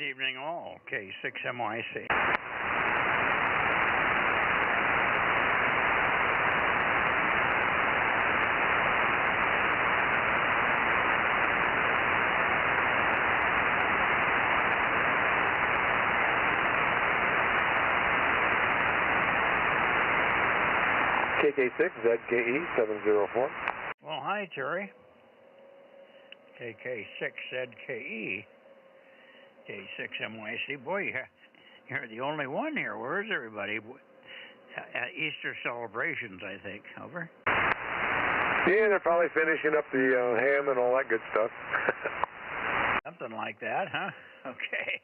evening all, K6MYC. KK6ZKE704. Well, hi, Terry. KK6ZKE, K6MYC. Boy, you're the only one here. Where is everybody? At Easter celebrations, I think. Over. Yeah, they're probably finishing up the ham and all that good stuff. Something like that, huh? Okay.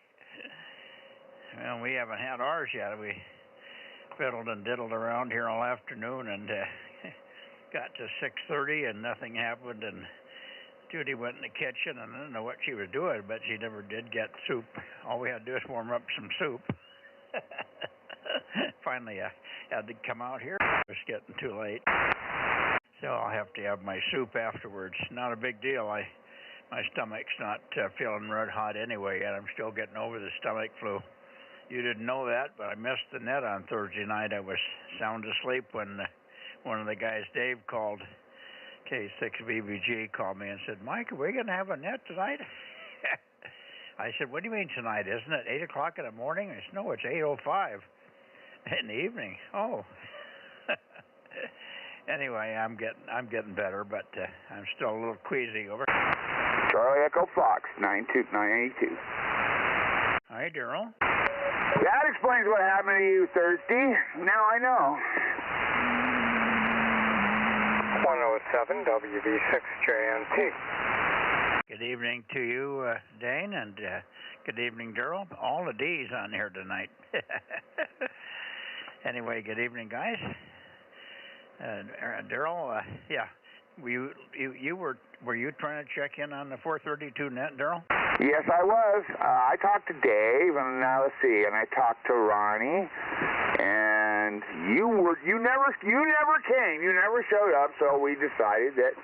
Well, we haven't had ours yet. We fiddled and diddled around here all afternoon and got to 6:30 and nothing happened, and Judy went in the kitchen and I don't know what she was doing, but she never did get soup. All we had to do was warm up some soup. Finally, I had to come out here. It was getting too late. So I'll have to have my soup afterwards. Not a big deal. My stomach's not feeling red hot anyway yet. I'm still getting over the stomach flu. You didn't know that, but I missed the net on Thursday night. I was sound asleep when one of the guys, Dave, called, K6BBG, called me and said, Mike, are we going to have a net tonight? I said, what do you mean tonight? Isn't it 8 o'clock in the morning? I said, no, it's 8:05 in the evening. Oh. Anyway, I'm getting better, but I'm still a little queasy. Over. Charlie Echo Fox, 982. Hi, Daryl. That explains what happened to you Thursday. Now I know. 107 WV6JNT. Good evening to you, Dane, and good evening, Daryl. All the D's on here tonight. Anyway, good evening, guys. Daryl, yeah. Were you trying to check in on the 432 net, Daryl? Yes, I was. I talked to Dave, and let's see, and I talked to Ronnie, and you never came. You never showed up, so we decided that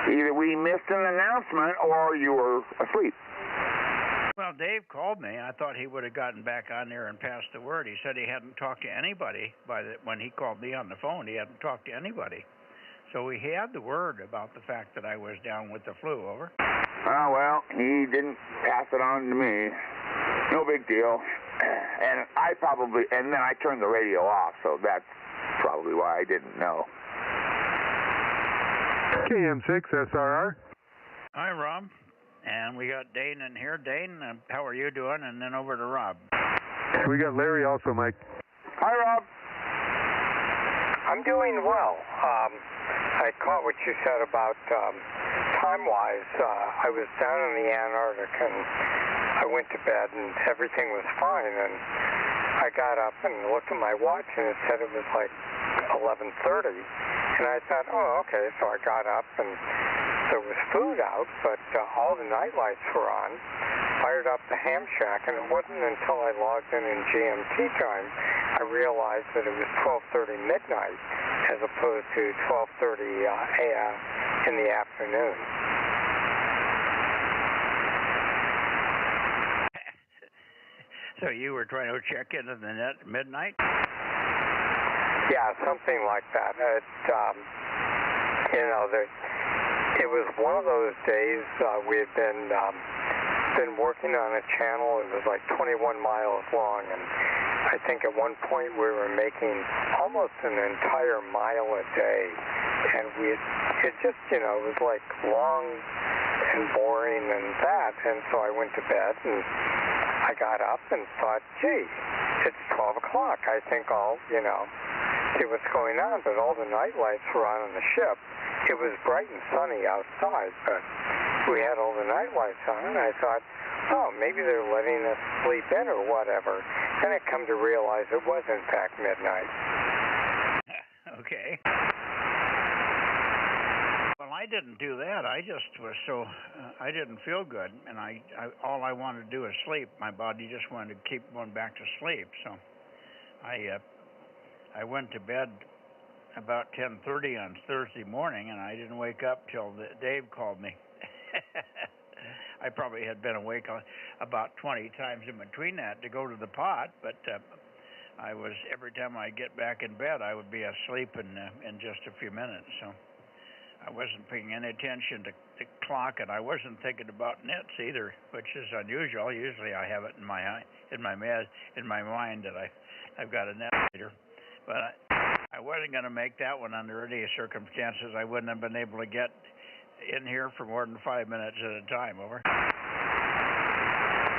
either we missed an announcement or you were asleep. Well, Dave called me. I thought he would have gotten back on there and passed the word. He said he hadn't talked to anybody when he called me on the phone. He hadn't talked to anybody. So he had the word about the fact that I was down with the flu. Over. Oh, well, he didn't pass it on to me. No big deal. And then I turned the radio off, so that's probably why I didn't know. KM6SRR. Hi, Rob. And we got Dane in here. Dane, how are you doing? And then over to Rob. We got Larry also, Mike. Hi, Rob. I'm doing well. I caught what you said about time-wise. I was down in the Antarctic and I went to bed and everything was fine. And I got up and looked at my watch and it said it was like 11:30. And I thought, oh, okay. So I got up and there was food out, but all the night lights were on. Fired up the ham shack, and it wasn't until I logged in GMT time I realized that it was 12:30 midnight as opposed to 12:30 a.m. in the afternoon. So you were trying to check into the net at midnight? Yeah, something like that. It was one of those days we had been working on a channel. It was like 21 miles long, and I think at one point we were making almost an entire mile a day, and it was like long and boring and that, and so I went to bed and I got up and thought, gee, it's 12 o'clock. I think I'll, see what's going on, but all the night lights were on the ship. It was bright and sunny outside, but we had all the night lights on, and I thought, oh, maybe they're letting us sleep in or whatever. Then I come to realize it was, in fact, midnight. Okay. Well, I didn't do that. I just was I didn't feel good, and all I wanted to do was sleep. My body just wanted to keep going back to sleep, so I went to bed about 10:30 on Thursday morning, and I didn't wake up till Dave called me. I probably had been awake about 20 times in between that to go to the pot, but I was, every time I get back in bed, I would be asleep in just a few minutes. So I wasn't paying any attention to the clock, and I wasn't thinking about nets either, which is unusual. Usually I have it in my mind that I've got a net later, but I wasn't going to make that one under any circumstances. I wouldn't have been able to get in here for more than 5 minutes at a time. Over.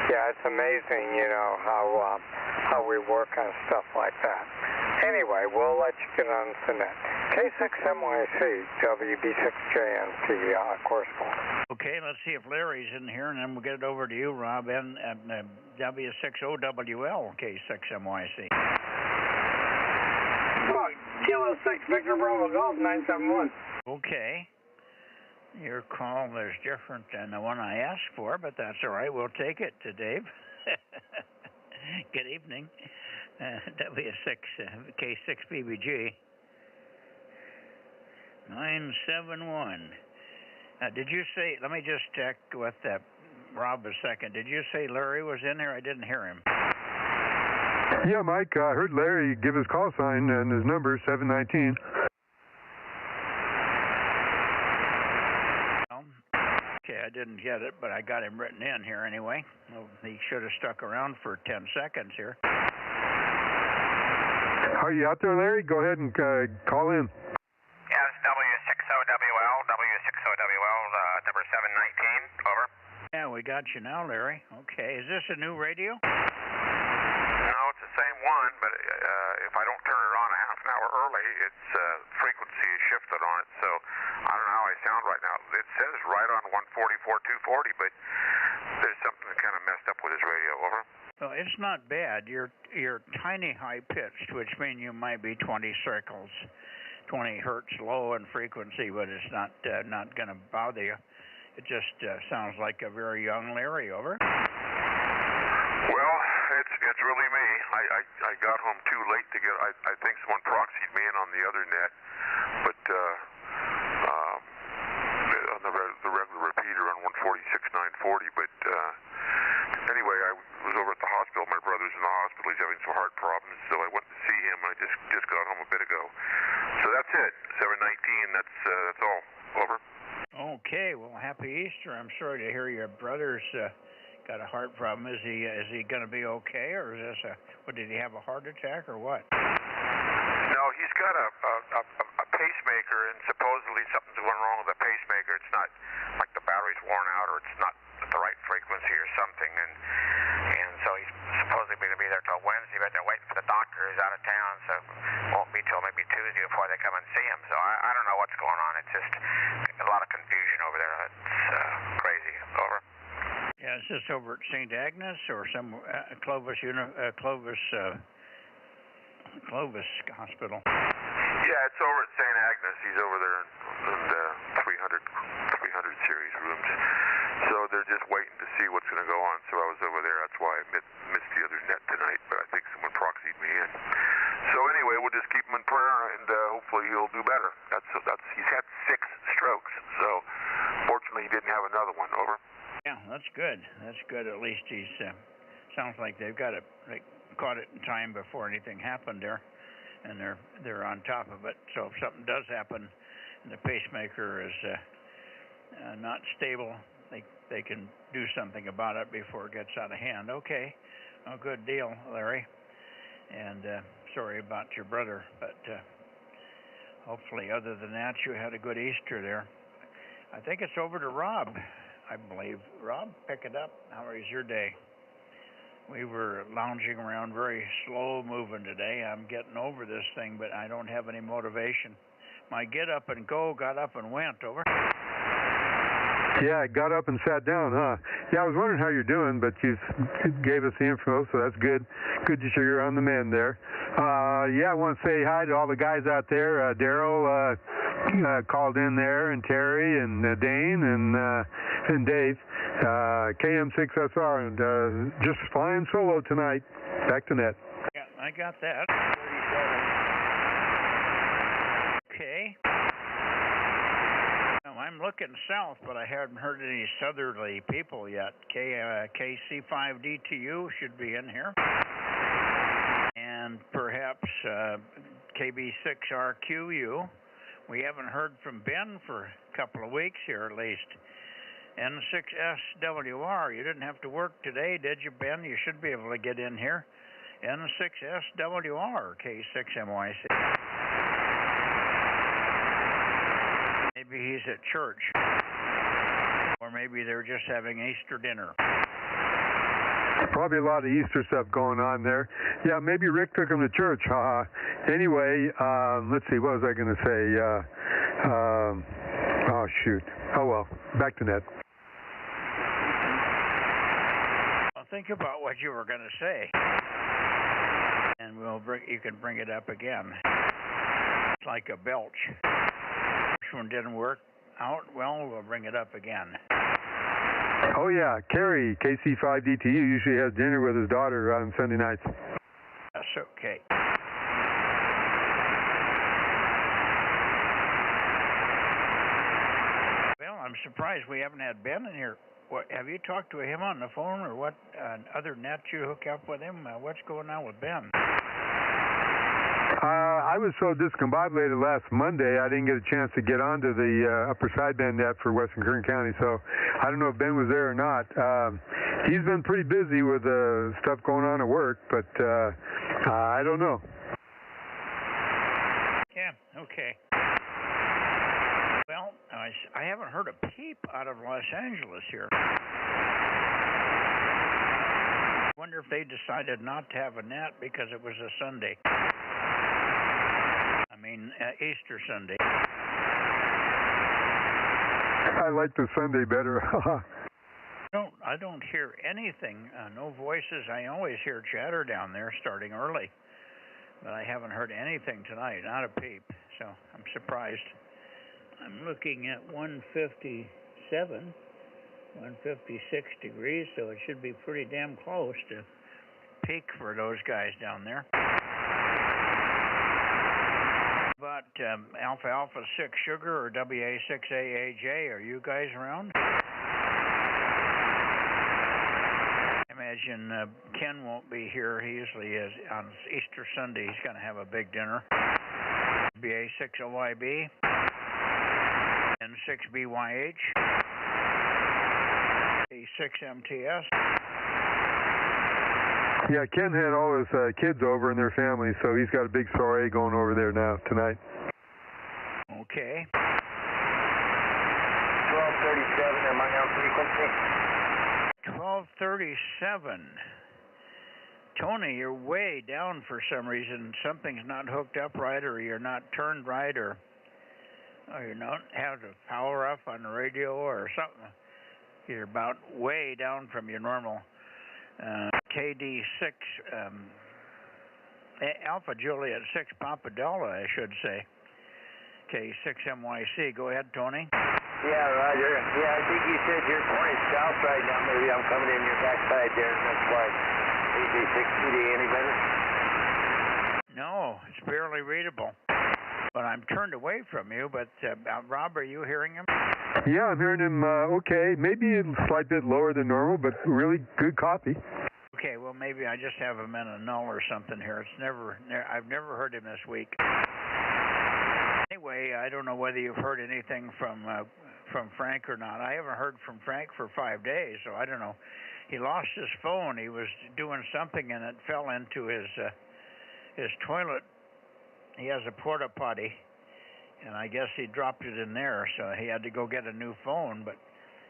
Yeah, it's amazing, you know, how we work on stuff like that. Anyway, we'll let you get on the net. K6MYC, WB6JNT, correspondent. Okay, let's see if Larry's in here, and then we'll get it over to you, Rob, and W6OWL, K6MYC. Kilo 6, Victor Bravo Golf, 971. Okay. Your call is different than the one I asked for, but that's all right. We'll take it to Dave. Good evening. W6, K6BBG. 971. Did you say, let me just check with Rob a second. Did you say Larry was in there? I didn't hear him. Yeah, Mike, I heard Larry give his call sign and his number, 719. Okay, I didn't get it, but I got him written in here anyway. Well, he should have stuck around for 10 seconds here. Are you out there, Larry? Go ahead and call in. Yes, W6OWL, number 719, over. Yeah, we got you now, Larry. Okay, is this a new radio? No, it's the same one, but if I don't turn it on a half an hour early, its frequency is shifted on it, so I don't know how I sound right now. It says right on 144-240, but there's something kind of messed up with this radio, over. Well, it's not bad. You're tiny high-pitched, which means you might be 20 circles, 20 hertz low in frequency, but it's not going to bother you. It just sounds like a very young Larry, over. Well, it's really me. I got home too late to get. I think someone proxied me in on the other net, but on the regular repeater on 146-940. But anyway, I was over at the hospital. My brother's in the hospital. He's having some heart problems, so I went to see him. I just got home a bit ago. So that's it. 719. That's all. Over. Okay. Well, happy Easter. I'm sorry to hear your brother's got a heart problem. Is he going to be okay, or is this did he have a heart attack or what? No, he's got a pacemaker, and supposedly something's going wrong with the pacemaker. It's not like the battery's worn out, or it's not at the right frequency or something, and so he's supposedly going to be there till Wednesday, but they're waiting for the doctor who's out of town, so it won't be till maybe Tuesday before they come and see him. So I don't know what's going on. It's just a lot of confusion over there. It's crazy. Over. Yeah, is this over at St. Agnes or some Clovis Hospital? Yeah, it's over at St. Agnes. He's over there in the 300 series rooms. So they're just waiting to see what's going to go on. So I was over there. That's why I missed the other net tonight. But I think someone proxied me in. So anyway, we'll just keep him in prayer, and hopefully he'll do better. He's had 6 strokes. So fortunately, he didn't have another one. Over. Yeah, that's good. That's good. At least he's sounds like they caught it in time before anything happened there, and they're on top of it. So if something does happen, and the pacemaker is not stable, they can do something about it before it gets out of hand. Okay, well, good deal, Larry. And sorry about your brother, but hopefully, other than that, you had a good Easter there. I think it's over to Rob. I believe. Rob, pick it up. How was your day? We were lounging around very slow moving today. I'm getting over this thing, but I don't have any motivation. My get up and go got up and went, over. Yeah, I got up and sat down, huh? Yeah, I was wondering how you're doing, but you gave us the info, so that's good. Good to see you're on the mend there. Yeah, I want to say hi to all the guys out there. Daryl called in there, and Terry, and Dane, and Dave. KM6SR, and just flying solo tonight. Back to net. Yeah, I got that. Okay. Well, I'm looking south, but I haven't heard any southerly people yet. KC5DTU should be in here. And perhaps KB6RQU. We haven't heard from Ben for a couple of weeks here at least. N6SWR, you didn't have to work today, did you, Ben? You should be able to get in here. N6SWR, K6MYC. Maybe he's at church. Or maybe they're just having Easter dinner. Probably a lot of Easter stuff going on there. Yeah, maybe Rick took him to church. Anyway, let's see, what was I going to say? Oh, shoot. Oh, well, back to Net. Well, think about what you were going to say. And you can bring it up again. It's like a belch. This one didn't work out. Well, we'll bring it up again. Oh, yeah. Kerry, KC5DTU, usually has dinner with his daughter on Sunday nights. That's okay. Well, I'm surprised we haven't had Ben in here. What, have you talked to him on the phone, or what other net you hook up with him? What's going on with Ben? I was so discombobulated last Monday, I didn't get a chance to get onto the upper sideband net for Western Kern County, so I don't know if Ben was there or not. He's been pretty busy with stuff going on at work, but I don't know. Yeah, okay. Well, I haven't heard a peep out of Los Angeles here. I wonder if they decided not to have a net because it was a Sunday. I mean, Easter Sunday. I like the Sunday better. I don't hear anything, no voices. I always hear chatter down there starting early, but I haven't heard anything tonight, not a peep, so I'm surprised. I'm looking at 157, 156 degrees, so it should be pretty damn close to peak for those guys down there. But Alpha Alpha 6 Sugar or WA6AAJ, are you guys around? I imagine Ken won't be here. He usually is on Easter Sunday. He's going to have a big dinner. BA6OYB, N6BYH, A6MTS. Yeah, Ken had all his kids over and their families, so he's got a big soiree going over there now tonight. Okay. 1237, am I on frequency? 1237. Tony, you're way down for some reason. Something's not hooked up right, or you're not turned right, or you don't have the power up on the radio or something. You're about way down from your normal. KD6, Alpha Juliet 6 Papa Delta, I should say. K6MYC. Go ahead, Tony. Yeah, Roger. Yeah, I think you said you're pointing south right now. Maybe I'm coming in your backside there, and that's why. AJ6PD, any better? No, it's barely readable. But I'm turned away from you, but Rob, are you hearing him? Yeah, I'm hearing him okay. Maybe a slight bit lower than normal, but really good copy. Okay, well, maybe I just have him in a null or something here. I've never heard him this week. Anyway, I don't know whether you've heard anything from Frank or not. I haven't heard from Frank for 5 days, so I don't know. He lost his phone. He was doing something, and it fell into his toilet. He has a porta potty, and I guess he dropped it in there, so he had to go get a new phone. But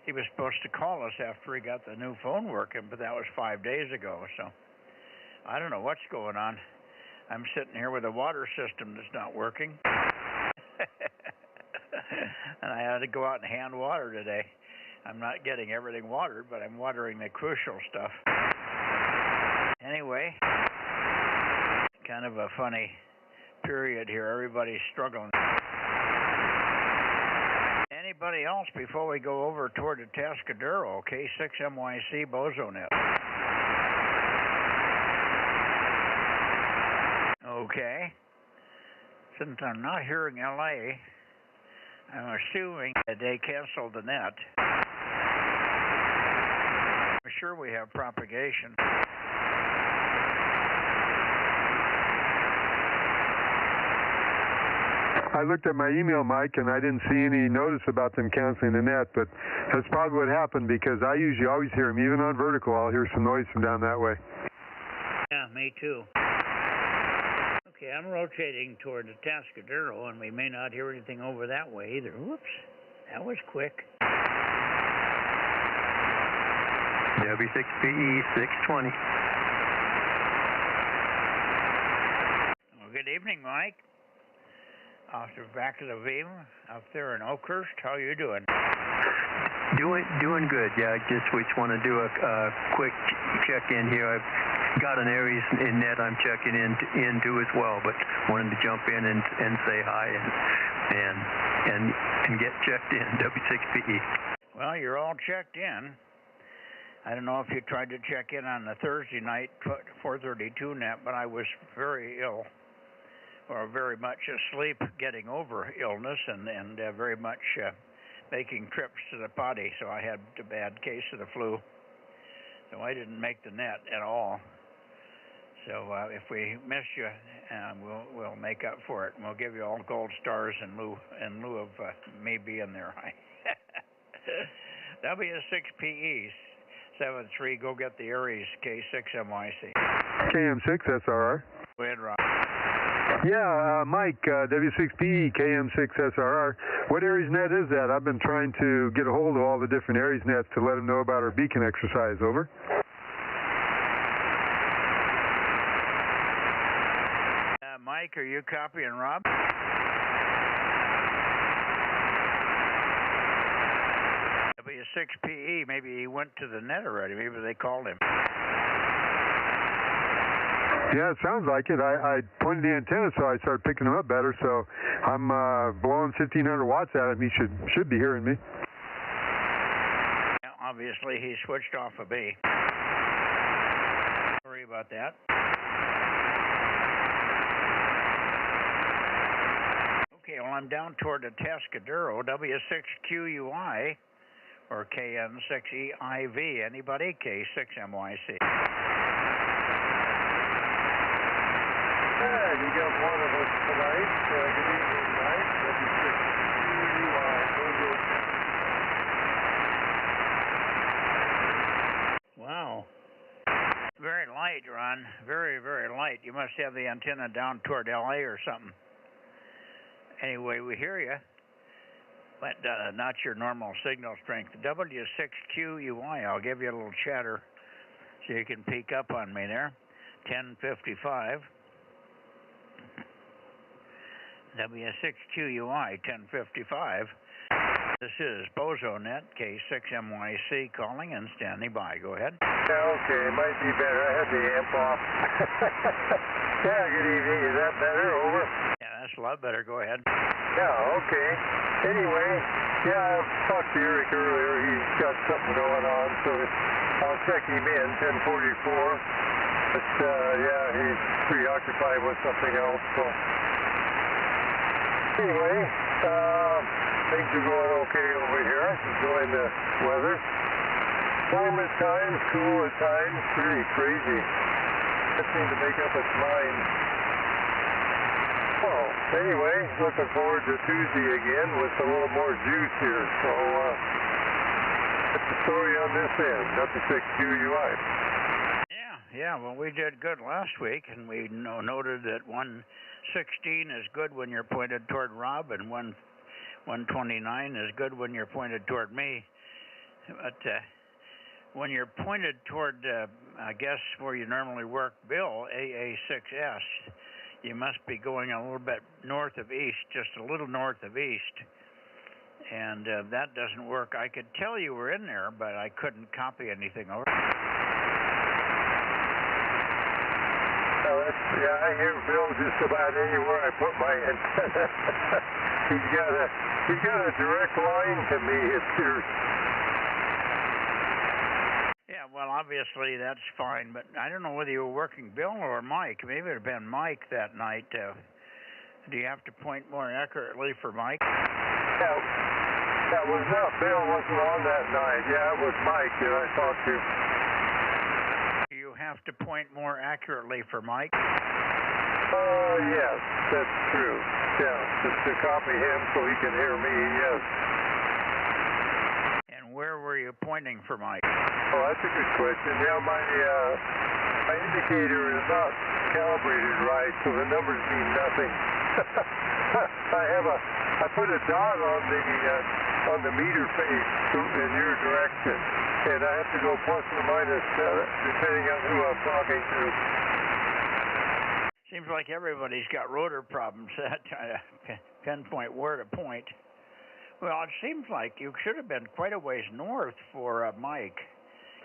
he was supposed to call us after he got the new phone working, but that was 5 days ago. So I don't know what's going on. I'm sitting here with a water system that's not working. And I had to go out and hand water today. I'm not getting everything watered, but I'm watering the crucial stuff. Anyway, kind of a funny period here. Everybody's struggling. Anybody else before we go over toward the Tascadero? K6MYC Bozo Net. Okay. Since I'm not hearing LA, I'm assuming that they canceled the net. I'm sure we have propagation. I looked at my email, Mike, and I didn't see any notice about them canceling the net, but that's probably what happened because I usually always hear them. Even on vertical, I'll hear some noise from down that way. Yeah, me too. Okay, I'm rotating toward the Tascadero, and we may not hear anything over that way either. Whoops, that was quick. W6PE 620. Well, good evening, Mike. Off the back of the beam up there in Oakhurst. How you doing? Doing good. Yeah, I just want to do a quick check-in here. I've got an Aries in net I'm checking into as well, but wanted to jump in and say hi and get checked in, W6PE. Well, you're all checked in. I don't know if you tried to check in on the Thursday night 432 net, but I was very ill, or very much asleep, getting over illness, and very much making trips to the potty, so I had a bad case of the flu. So I didn't make the net at all. So if we miss you, we'll make up for it, and we'll give you all gold stars in lieu of me being there. W6PE 73, go get the Aries K6MYC. KM6 SRR. Go ahead, Rob. Yeah, Mike, W6PE KM6 SRR. What Aries net is that? I've been trying to get a hold of all the different Aries nets to let them know about our beacon exercise. Over. Mike, are you copying Rob? W6PE, maybe he went to the net already. Maybe they called him. Yeah, it sounds like it. I pointed the antenna, so I started picking them up better. So I'm blowing 1,500 watts at him. He should be hearing me. Yeah, obviously, he switched off a B. Sorry about that. Okay, well, I'm down toward the Tascadero, W6QUI, or KN6EIV. Anybody? K6MYC. Yeah, you got one of us tonight. Good evening, Mike. W6QUI, Bozo Net. Wow. Very light, Ron. Very, very light. You must have the antenna down toward LA or something. Anyway, we hear you, but not your normal signal strength. W6QUI, I'll give you a little chatter so you can peek up on me there. 1055. W6QUI 1055. This is Bozo Net, K6MYC calling and standing by. Go ahead. Yeah, okay, it might be better. I had the amp off. Yeah, good evening. Is that better? Over? Yeah, that's a lot better. Go ahead. Yeah, okay. Anyway, yeah, I talked to Eric earlier. He's got something going on, so I'll check him in, 1044. But, yeah, he's preoccupied with something else, so. Anyway, things are going okay over here. Enjoying the weather. Warm at times, cool at times. Pretty crazy. Just need to make up its mind. Well, anyway, looking forward to Tuesday again with a little more juice here. So, that's the story on this end. W6QUI. Yeah, well, we did good last week, and we noted that 116 is good when you're pointed toward Rob, and 129 is good when you're pointed toward me. But when you're pointed toward, I guess, where you normally work, Bill, AA6S, you must be going a little bit north of east, just a little north of east. And that doesn't work. I could tell you were in there, but I couldn't copy anything over. Yeah, I hear Bill just about anywhere I put my antenna. he's got a direct line to me, it appears. Yeah, well, obviously that's fine, but I don't know whether you were working Bill or Mike. Maybe it would have been Mike that night. Do you have to point more accurately for Mike? That was Bill wasn't on that night. Yeah, it was Mike that I talked to. You have to point more accurately for Mike. Yes, that's true. Yeah, just to copy him so he can hear me, yes. And where were you pointing for Mike? Oh, that's a good question. Yeah, my indicator is not calibrated right, so the numbers mean nothing. I put a dot on the meter face in your direction, and I have to go plus or minus depending on who I'm talking to. Seems like everybody's got rotor problems trying to pinpoint where to point. Well, it seems like you should have been quite a ways north for Mike,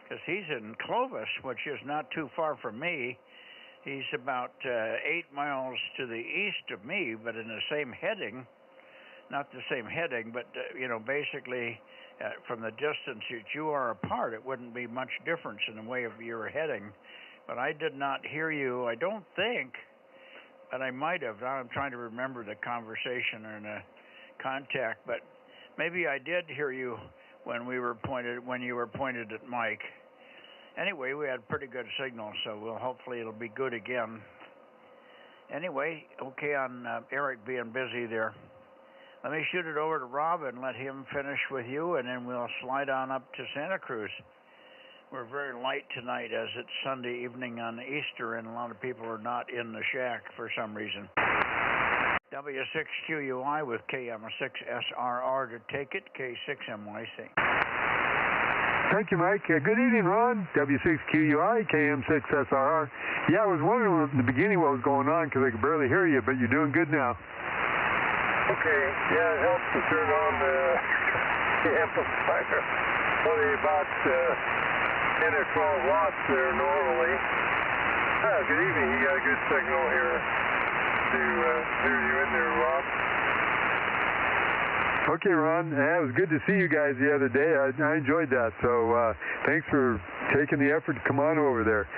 because he's in Clovis, which is not too far from me. He's about 8 miles to the east of me, but in the same heading. Not the same heading, but, basically from the distance that you are apart, it wouldn't be much difference in the way of your heading. But I did not hear you, I don't think, but I might have. Now I'm trying to remember the conversation or the contact, but maybe I did hear you when you were pointed at Mike. Anyway, we had pretty good signal, so hopefully it'll be good again. Anyway, okay on Eric being busy there. Let me shoot it over to Rob and let him finish with you, and then we'll slide on up to Santa Cruz. We're very light tonight as it's Sunday evening on Easter, and a lot of people are not in the shack for some reason. W6QUI with KM6SRR to take it, K6MYC. Thank you, Mike. Good evening, Ron. W6QUI, KM6SRR. Yeah, I was wondering in the beginning what was going on because I could barely hear you, but you're doing good now. Okay, yeah, it helps to turn on the amplifier. Only about 10 or 12 watts there normally. Good evening. You got a good signal here to hear you in there, Rob. Okay, Ron. Yeah, it was good to see you guys the other day. I enjoyed that. So thanks for taking the effort to come on over there.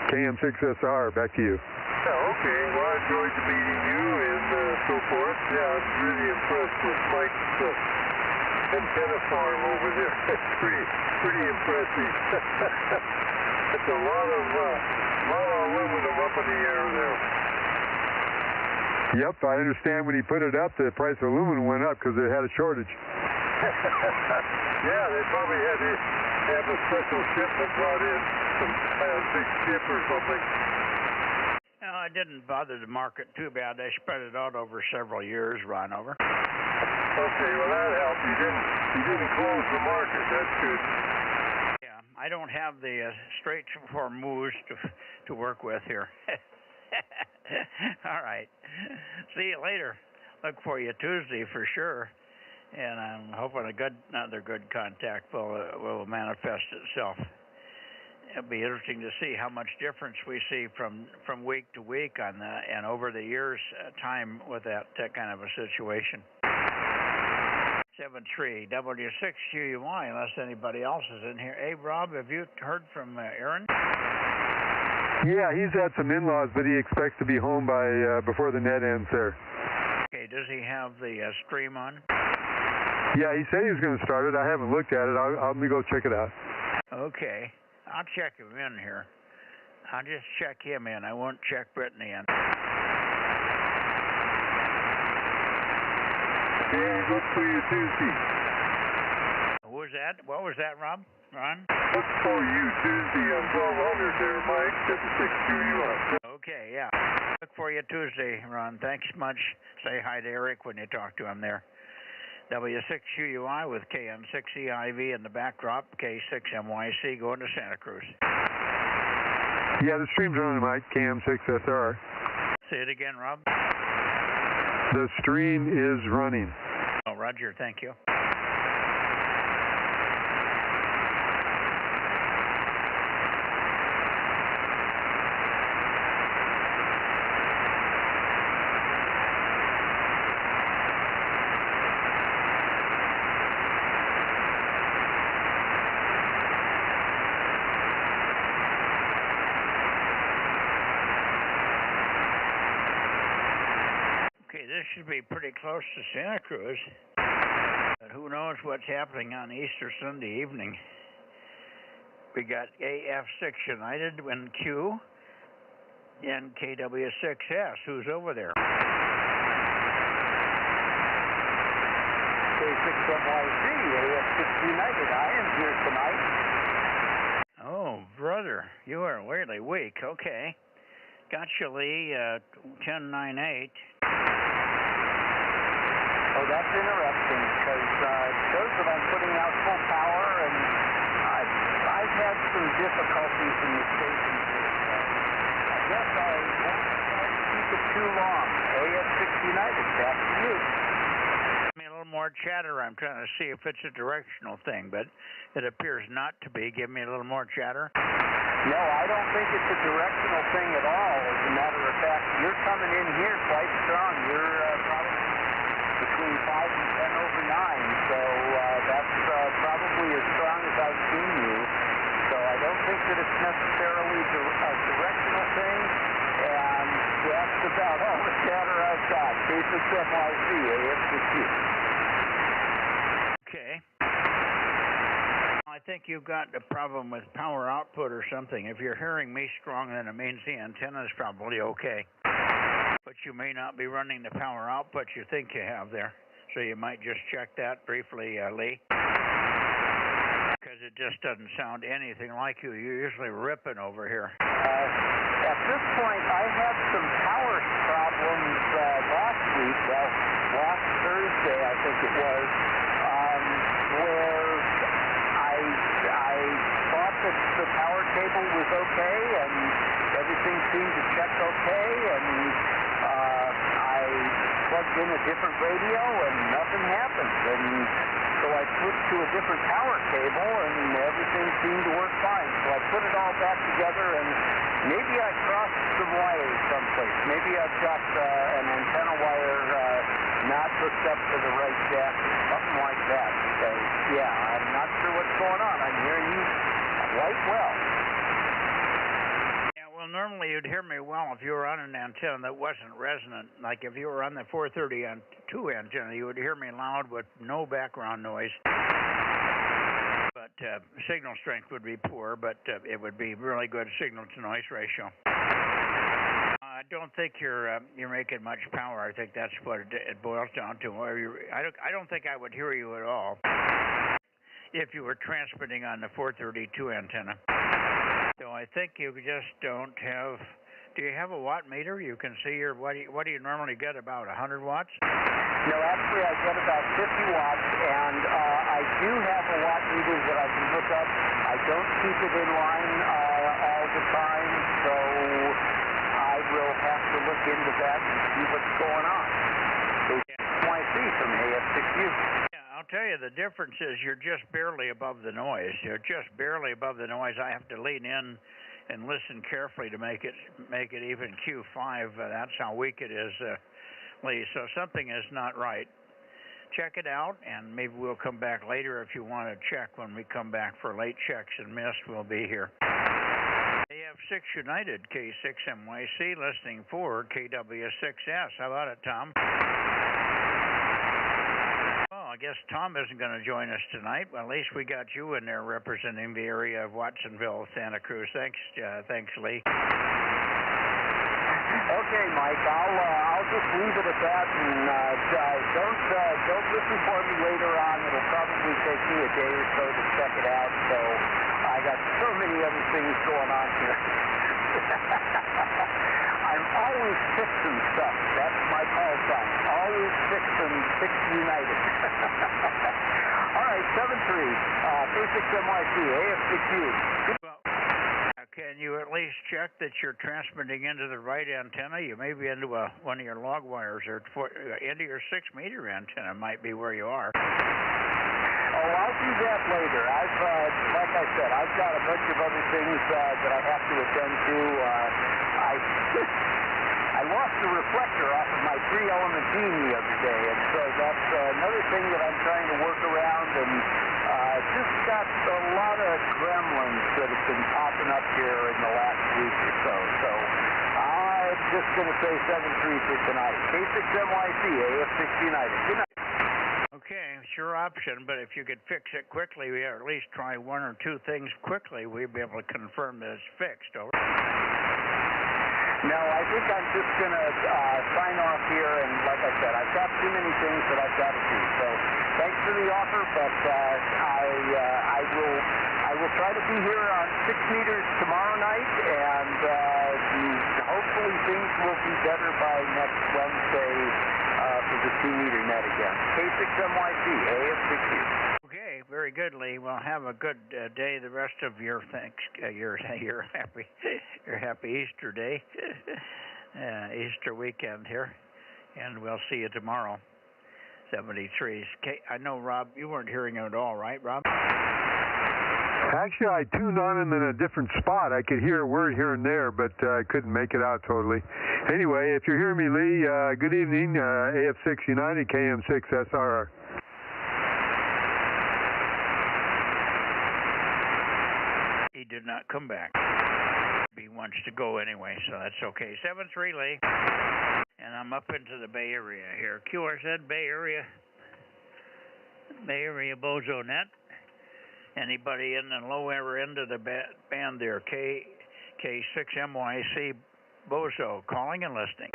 KM6SR, back to you. Okay, well, I enjoyed meeting you and so forth. Yeah, I'm really impressed with Mike's antenna farm over there. It's pretty impressive. It's a lot of aluminum up in the air there. Yep, I understand when he put it up, the price of aluminum went up because they had a shortage. Yeah, they probably had to have a special shipment brought in, some big ship or something. No, it didn't bother the market too bad. They spread it out over several years, Ron, over. Okay, well that helped. You didn't close the market. That's good. Yeah, I don't have the straightforward moves to work with here. All right. See you later. Look for you Tuesday for sure. And I'm hoping another good contact will manifest itself. It'll be interesting to see how much difference we see from week to week on that and over the years' time with that kind of a situation. 73 W6QUI, unless anybody else is in here. Hey, Rob, have you heard from Aaron? Yeah, he's had some in-laws, but he expects to be home by before the net ends there. Okay, does he have the stream on? Yeah, he said he was going to start it. I haven't looked at it. Let me go check it out. Okay, I'll check him in here. I'll just check him in. I won't check Brittany in. Okay, look for you Tuesday. Who was that? What was that, Rob? Ron? Look for you Tuesday on 1200 there, Mike. 6QUI. Okay, yeah. Look for you Tuesday, Ron. Thanks much. Say hi to Eric when you talk to him there. W6QUI with KM6EIV in the backdrop, K6MYC going to Santa Cruz. Yeah, the stream's running, Mike, KM6SR. Say it again, Rob. The stream is running. Oh, Roger, thank you. this should be pretty close to Santa Cruz. But who knows what's happening on Easter Sunday evening. We got AF6 United in Q and KW6S. Who's over there? K6NYC, AF6 United. I am here tonight. Oh, brother, you are really weak. Okay. Got you, Lee, 1098. Oh, that's interesting, because it shows that I'm putting out full power, and I've had some difficulties in the station here, so I guess I won't try to keep it too long. AF6 United, back to you. Give me a little more chatter. I'm trying to see if it's a directional thing, but it appears not to be. Give me a little more chatter. No, I don't think it's a directional thing at all. As a matter of fact, you're coming in here quite strong. You're probably between 5 and 10 over 9, so that's probably as strong as I've seen you. So I don't think that it's necessarily a directional thing, and that's about all the chatter I've got. K6NYC, AF6U. Okay. I think you've got a problem with power output or something. If you're hearing me strong, then it means the antenna is probably okay. But you may not be running the power output you think you have there. So you might just check that briefly, Lee. Because it just doesn't sound anything like you. You're usually ripping over here. At this point, I had some power problems last week, well, last Thursday, I think it was, where I thought that the power cable was okay, and everything seemed to check okay, and I plugged in a different radio, and nothing happened. And so I switched to a different power cable, and everything seemed to work fine. So I put it all back together, and maybe I crossed some wires someplace. Maybe I've got an antenna wire not hooked up to the right jack, something like that. Because, yeah, I'm not sure what's going on. I'm hearing you quite well. Yeah, well, normally you'd hear me well if you were on an antenna that wasn't resonant. Like if you were on the 432 antenna, you would hear me loud with no background noise. But signal strength would be poor, but it would be really good signal-to-noise ratio. I don't think you're making much power. I think that's what it boils down to. I don't think I would hear you at all if you were transmitting on the 432 antenna. So I think you just don't have. Do you have a watt meter? You can see your what do you normally get, about 100 watts? No, actually I get about 50 watts, and I do have a watt meter that I can hook up. I don't keep it in line all the time, so I will have to look into that and see what's going on. KC from AF6U. Yeah, I'll tell you, the difference is you're just barely above the noise. You're just barely above the noise. I have to lean in and listen carefully to make it even Q5. That's how weak it is, Lee. So something is not right. Check it out, and maybe we'll come back later if you want to check. When we come back for late checks and missed, we'll be here. AF6 United, K6MYC, listening for KW6S. How about it, Tom? Well, I guess Tom isn't going to join us tonight. Well, at least we got you in there representing the area of Watsonville, Santa Cruz. Thanks, Lee. Okay, Mike, I'll just leave it at that, and don't listen for me later on. It'll probably take me a day or so to check it out, so I got so many other things going on here. I'm always fixing stuff. That's my call sign. Always fixing, Fix United. All right, 7-3, K6MYC, AF6U. Well, can you at least check that you're transmitting into the right antenna? You may be into one of your log wires, or into your 6-meter antenna might be where you are. Oh, I'll do that later. Like I said, I've got a bunch of other things that I have to attend to. I lost the reflector off of my 3-element beam the other day, and so that's another thing that I'm trying to work around, and just got a lot of gremlins that have been popping up here in the last week or so. So just going to say 7-3 for tonight. K6MYC, AF6 United. Good night. Okay, sure option, but if you could fix it quickly, we at least try one or two things quickly, we'd be able to confirm that it's fixed. Over. No, I think I'm just going to sign off here, and like I said, I've got too many things that I've got to do. So thanks for the offer, but I will try to be here on 6 meters tomorrow night, and hopefully things will be better by next Wednesday for the 2-meter net again. K6MYC, AF6U. Okay, very good, Lee. Well, have a good day. The rest of your your happy Easter day, Easter weekend here, and we'll see you tomorrow. 73s. Okay, I know, Rob, you weren't hearing it at all, right, Rob? Actually, I tuned on him in a different spot. I could hear a word here and there, but I couldn't make it out totally. Anyway, if you're hearing me, Lee, good evening, AF6 United, KM6 SRR. He did not come back. He wants to go anyway, so that's okay. 7-3, Lee. And I'm up into the Bay Area here. QRZ, Bay Area Bozo Net. Anybody in the lower end of the band there? K6MYC Bozo, calling and listening.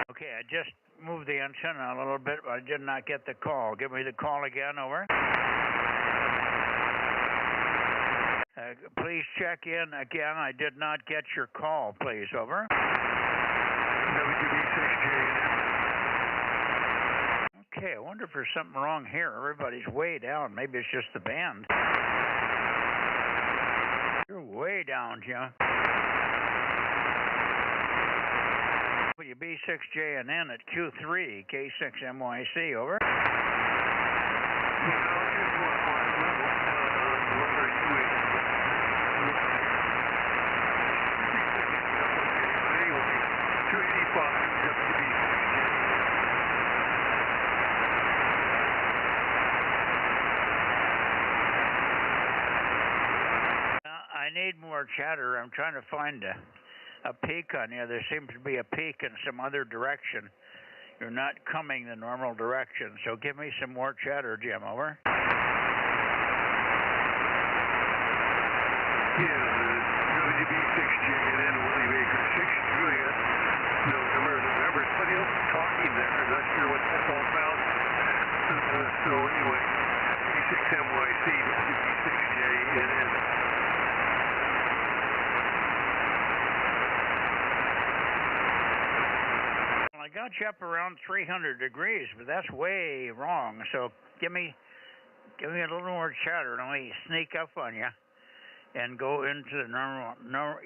Okay, I just moved the antenna a little bit, but I did not get the call. Give me the call again, over. Please check in again. I did not get your call, please, over. Okay, I wonder if there's something wrong here. Everybody's way down. Maybe it's just the band. You're way down, Jim. WB6JNN at Q3, K6MYC, over. I need more chatter. I'm trying to find a peak on you. There seems to be a peak in some other direction. You're not coming the normal direction, so give me some more chatter, Jim, over. Yeah, WB6JNN, Willie Baker 6, Juliet, November, somebody else talking there. I'm not sure what that's all about. So anyway, K6MYC, WB6JNN. I got you up around 300 degrees, but that's way wrong. So give me a little more chatter, and let me sneak up on you and go into the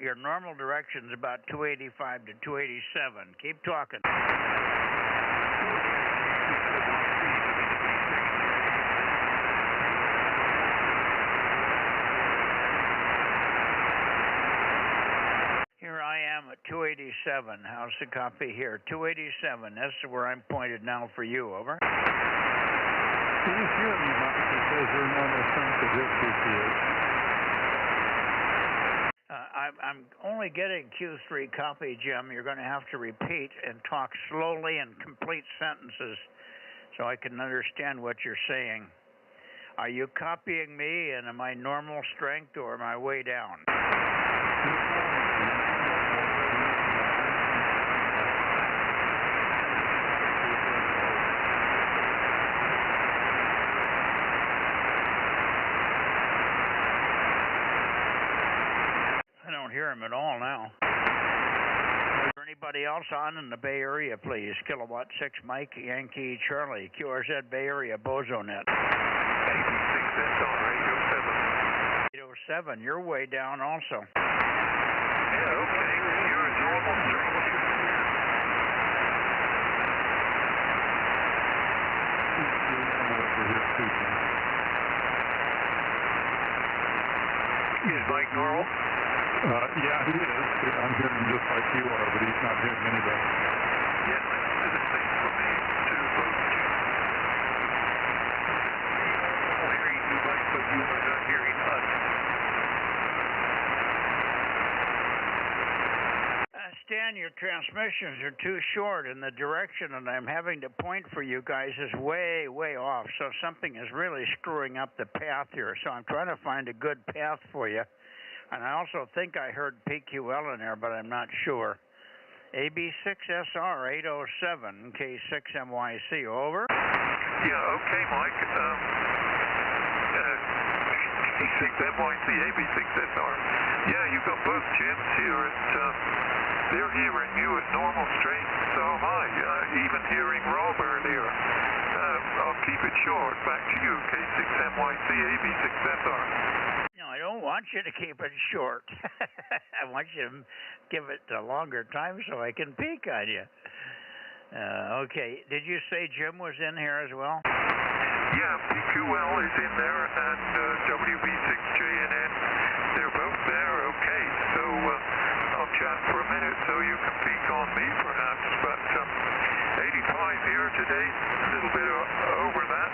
your normal direction's about 285 to 287. Keep talking. Here I am at 287. How's the copy here? 287. That's where I'm pointed now for you. Over. Can you hear me, Mike? It says your normal strength is 858. I'm only getting Q3 copy, Jim. You're going to have to repeat and talk slowly in complete sentences so I can understand what you're saying. Are you copying me, and am I normal strength, or am I way down? I don't hear him at all now. Is there anybody else on in the Bay Area, please? Kilowatt 6 Mike, Yankee Charlie, QRZ Bay Area, Bozo Net. 86, that's on radio 807, you're way down also. Yeah, okay. You're a normal troubleshooter. Is Mike normal? Yeah, he is. I'm hearing him just like you are, but he's not hearing anybody. Yes, this is the same for me, too, folks. I hear you, Mike, but you are your transmissions are too short, and the direction that I'm having to point for you guys is way, way off. So something is really screwing up the path here. So I'm trying to find a good path for you. And I also think I heard PQL in there, but I'm not sure. AB6SR 807 K6MYC, over. Yeah, okay, Mike. K6MYC, AB6SR. Yeah, you got both Jims here at, they're hearing you at normal strength, so hi. Even hearing Rob earlier. I'll keep it short. Back to you, K6MYC, AB6SR. No, I don't want you to keep it short. I want you to give it a longer time so I can peek on you. Okay, did you say Jim was in here as well? Yeah, PQL is in there, and WB6JNN, they're both there, okay. So I'll chat for a minute so you can peek on me perhaps, but 85 here today, a little bit over that.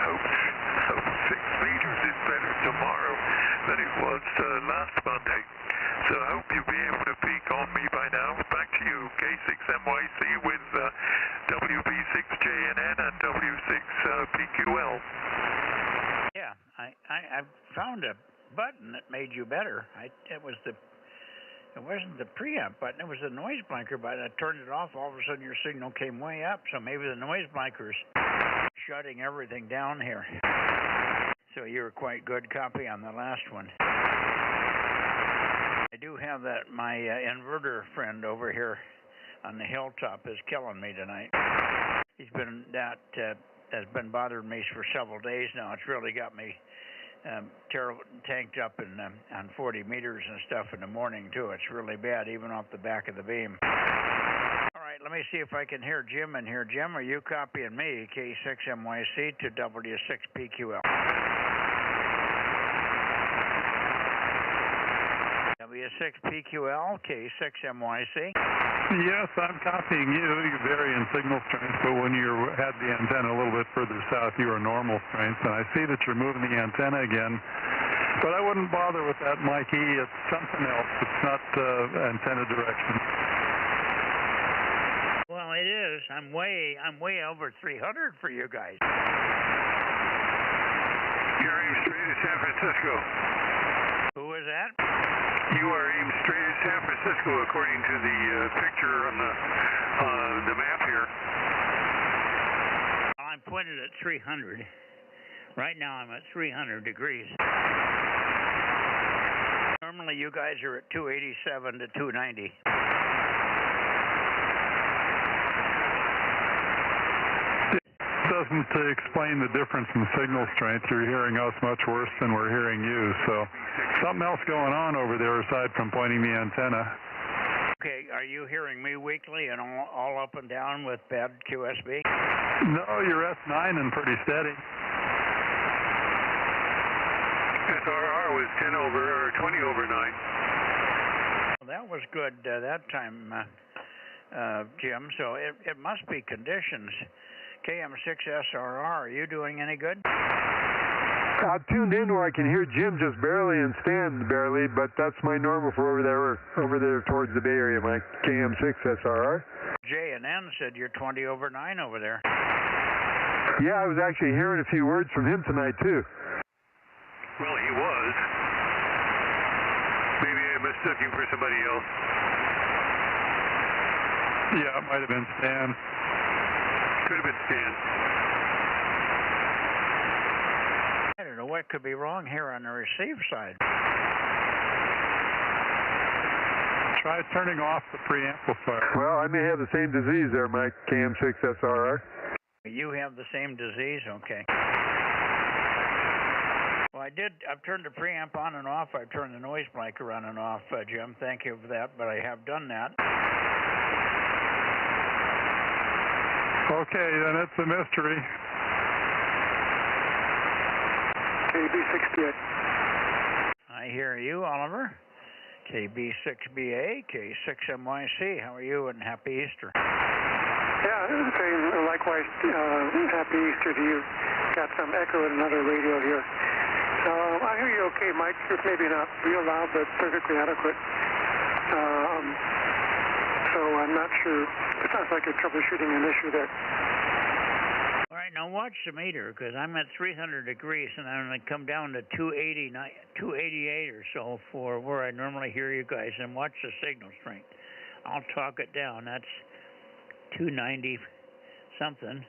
Hope 6 meters is better tomorrow than it was last Monday. So I hope you'll be able to peek on me by now. Back to you, K6MYC with WB6JNN and W6PQL. Yeah, I found a button that made you better. It wasn't the preamp button, it was the noise blanker button. I turned it off, all of a sudden your signal came way up, so maybe the noise blanker's shutting everything down here. So you were quite good copy on the last one. I do have that, my inverter friend over here on the hilltop is killing me tonight. He's been, has been bothering me for several days now. It's really got me terrible, tanked up in, on 40 meters and stuff in the morning too. It's really bad, even off the back of the beam. All right, let me see if I can hear Jim in here. Jim, are you copying me, K6MYC to W6PQL? W6PQL, K6MYC. Yes, I'm copying you. You're varying signal strength, but when you had the antenna a little bit further south, you were normal strength. And I see that you're moving the antenna again, but I wouldn't bother with that, Mikey. It's something else. It's not antenna direction. Well, it is. I'm way over 300 for you guys. You're aimed straight at San Francisco. Who was that? You are aimed straight at San Francisco, according to the picture on the map here. I'm pointed at 300. Right now I'm at 300 degrees. Normally you guys are at 287 to 290. Doesn't explain the difference in signal strength. You're hearing us much worse than we're hearing you, so something else going on over there aside from pointing the antenna. Okay, are you hearing me weakly and all up and down with bad QSB? No, you're S9 and pretty steady. SRR was 10 over, or 20 over 9. Well, that was good that time, Jim, so it must be conditions. KM6SRR, are you doing any good? I tuned in where I can hear Jim just barely and Stan barely, but that's my normal for over there towards the Bay Area, my KM6SRR. J and N said you're 20 over 9 over there. Yeah, I was actually hearing a few words from him tonight, too. Well, he was. Maybe I mistook him for somebody else. Yeah, it might have been Stan. Could have been Stan. I don't know what could be wrong here on the receive side. Try turning off the preamplifier. Well, I may have the same disease there, my KM6SRR. You have the same disease? Okay. Well, I've turned the preamp on and off. I've turned the noise blanker on and off, Jim. Thank you for that, but I have done that. Okay, then it's a mystery. KB6BA. I hear you, Oliver. KB6BA, K6MYC. How are you, and happy Easter? Yeah, likewise, happy Easter to you. Got some echo in another radio here. I hear you okay, Mike. Maybe not real loud, but perfectly adequate. So I'm not sure. It sounds like you're troubleshooting an issue there. All right, now watch the meter, because I'm at 300 degrees, and I'm going to come down to 288 or so for where I normally hear you guys, and watch the signal strength. I'll talk it down. That's 290 something.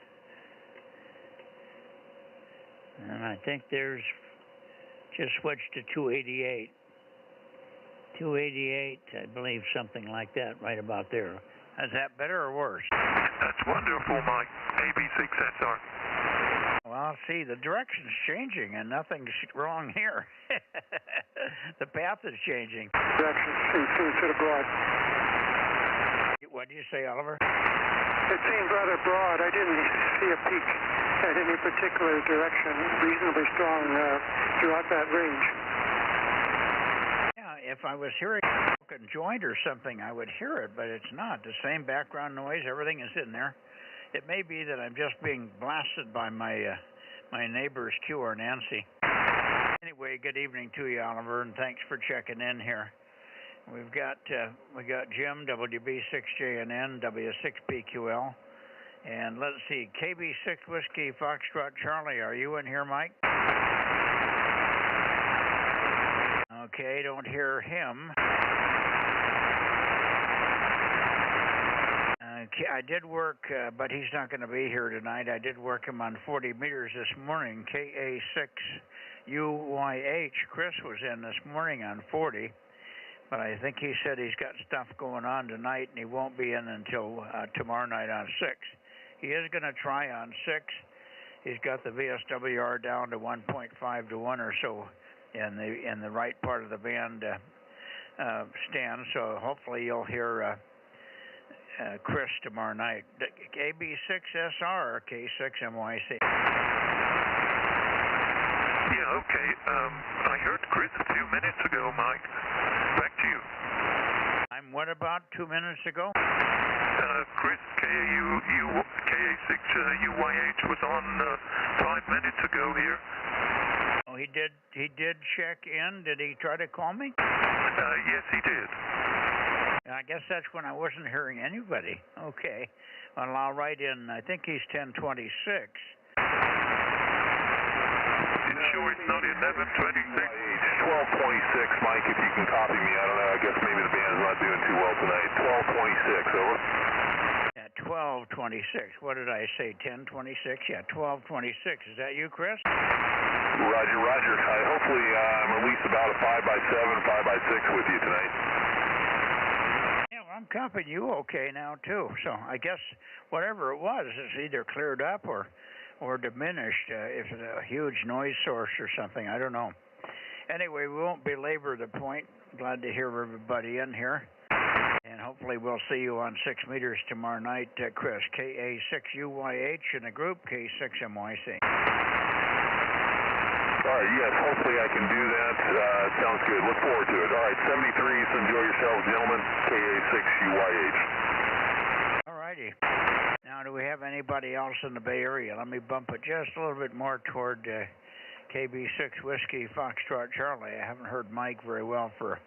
And I think there's just switched to 288. 288, I believe, something like that, right about there. Is that better or worse? That's wonderful, Mike. AB6SR. Well, see, the direction's changing, and nothing's wrong here. The path is changing. Direction seems sort of broad. What did you say, Oliver? It seemed rather broad. I didn't see a peak at any particular direction. Reasonably strong throughout that range. Yeah, if I was hearing a broken joint or something, I would hear it, but it's not. The same background noise, everything is in there. It may be that I'm just being blasted by my neighbor's Q or Nancy. Anyway, good evening to you, Oliver, and thanks for checking in here. We got Jim, WB6JNN, W6PQL, and let's see, KB6 Whiskey Foxtrot Charlie. Are you in here, Mike? Okay, don't hear him. I did work, but he's not going to be here tonight. I did work him on 40 meters this morning. KA6UYH. Chris was in this morning on 40, but I think he said he's got stuff going on tonight, and he won't be in until tomorrow night on 6. He is going to try on 6. He's got the VSWR down to 1.5 to 1 or so in the right part of the band stand, so hopefully you'll hear Chris tomorrow night. AB6SR or K6MYC. Yeah, okay. I heard Chris a few minutes ago, Mike. Back to you. I'm what about 2 minutes ago? Chris, KA6UYH was on 5 minutes ago here. Oh, he did check in. Did he try to call me? Yes, he did. I guess that's when I wasn't hearing anybody. Okay. Well, I'll write in, I think he's 1026. You sure it's not 1126? 1226, Mike, if you can copy me. I don't know, I guess maybe the band's not doing too well tonight. 1226, over. Yeah, 1226. What did I say, 1026? Yeah, 1226. Is that you, Chris? Roger, roger. Hopefully I'm at least about a 5x7, 5x6 with you tonight. I'm copying you okay now, too. So I guess whatever it was, it's either cleared up or diminished. If it's a huge noise source or something, I don't know. Anyway, we won't belabor the point. Glad to hear everybody in here. And hopefully we'll see you on 6 meters tomorrow night, Chris. KA6UYH in the group, K6MYC. All right, yes, hopefully I can do that. Sounds good. Look forward to it. All right, 73s, enjoy yourselves, gentlemen. KA6UYH. All righty. Now, do we have anybody else in the Bay Area? Let me bump it just a little bit more toward KB6 Whiskey Foxtrot Charlie. I haven't heard Mike very well for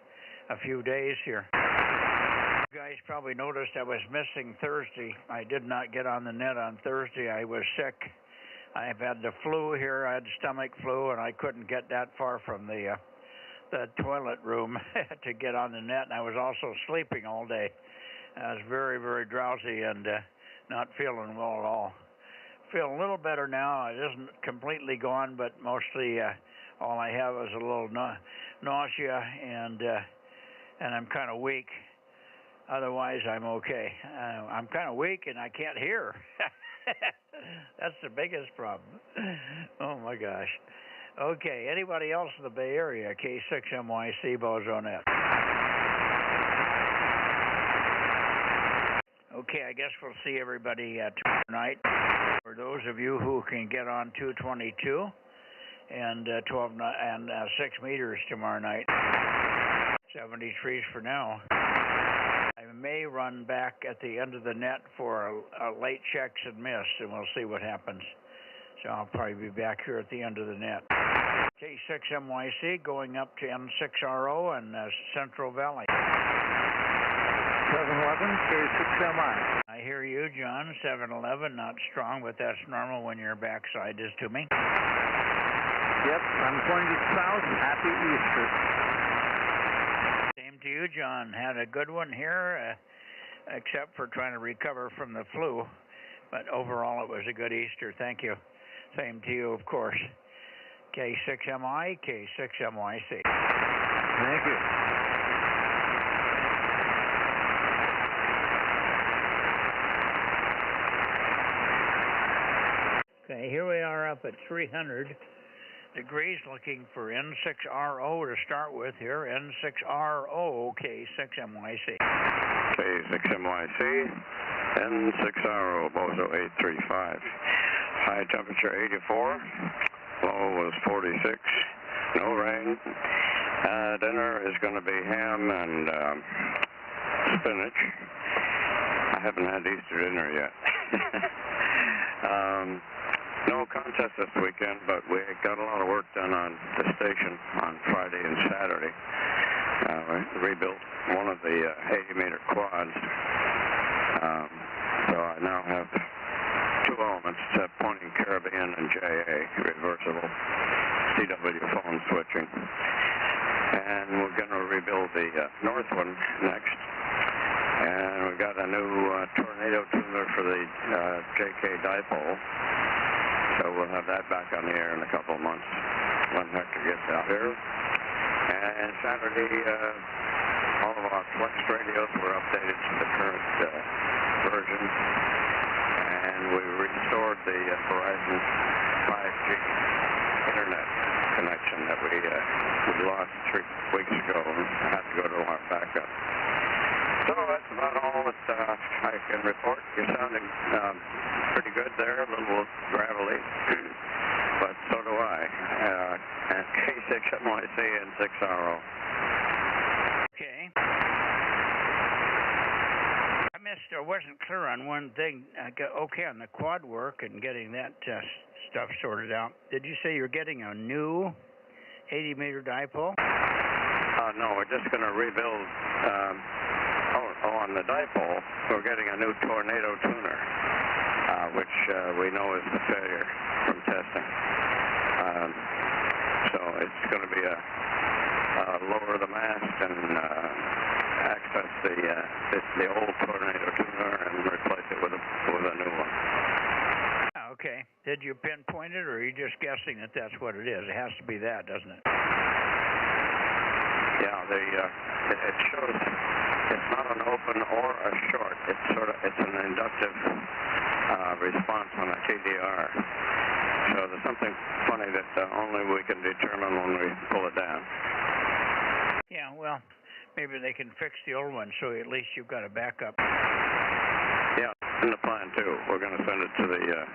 a few days here. You guys probably noticed I was missing Thursday. I did not get on the net on Thursday. I was sick. I've had the flu here. I had stomach flu, and I couldn't get that far from the toilet room to get on the net, and I was also sleeping all day. I was very, very drowsy and not feeling well at all. Feel a little better now. It isn't completely gone, but mostly all I have is a little nausea, and I'm kind of weak. Otherwise, I'm okay. I'm kind of weak, and I can't hear. That's the biggest problem. Oh, my gosh. Okay, anybody else in the Bay Area? K6MYC, Bozo Net. Okay, I guess we'll see everybody tomorrow night. For those of you who can get on 222 and 6 meters tomorrow night. 73s for now. I may run back at the end of the net for a late checks and miss, and we'll see what happens. So I'll probably be back here at the end of the net. K6MYC going up to N6RO and Central Valley. 711, K6MI. I hear you, John. 711, not strong, but that's normal when your backside is to me. Yep, I'm pointed south. Happy Easter. Same to you, John. Had a good one here, except for trying to recover from the flu. But overall, it was a good Easter. Thank you. Same to you, of course. K6MI, K6MYC. Thank you. Okay, here we are up at 300 degrees, looking for N6RO to start with here. N6RO, K6MYC. K6MYC, N6RO, Bozo 835. High temperature 84, low was 46, no rain. Dinner is going to be ham and spinach. I haven't had Easter dinner yet. No contest this weekend, but we got a lot of work done on the station on Friday and Saturday. We rebuilt one of the 80-meter quads. So I now have two elements, pointing Caribbean and JA, reversible CW phone switching. And we're going to rebuild the north one next. And we've got a new tornado tuner for the JK dipole. So we'll have that back on the air in a couple of months when Hector gets out here. And Saturday, all of our Flex radios were updated to the current version. And we restored the Verizon 5G internet connection that we lost 3 weeks ago and had to go to our backup. So that's about all that I can report. You're sounding pretty good there, a little gravelly, but so do I. And K6MYC and 6RO. Okay. I missed, or wasn't clear on one thing. Okay, on the quad work and getting that stuff sorted out. Did you say you're getting a new 80-meter dipole? No, we're just going to rebuild. On the dipole, we're getting a new tornado tuner, which we know is the failure from testing. So it's going to be a lower the mast and access the old tornado tuner and replace it with a new one. Okay. Did you pinpoint it, or are you just guessing that that's what it is? It has to be that, doesn't it? Yeah, it shows it's not an open or a short. It's an inductive response on a TDR. So there's something funny that only we can determine when we pull it down. Yeah, well, maybe they can fix the old one, so at least you've got a backup. Yeah, in the plan too. We're going to send it to the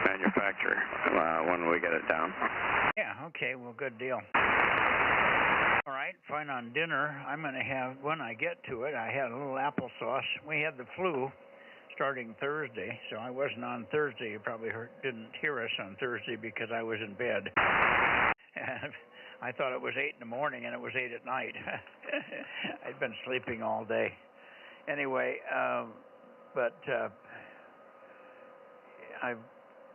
manufacturer when we get it down. Yeah, okay, well, good deal. All right, fine on dinner. I'm going to have, when I get to it, I had a little applesauce. We had the flu starting Thursday, so I wasn't on Thursday. You probably didn't hear us on Thursday because I was in bed. I thought it was 8 in the morning, and it was 8 at night. I'd been sleeping all day. Anyway, but I'm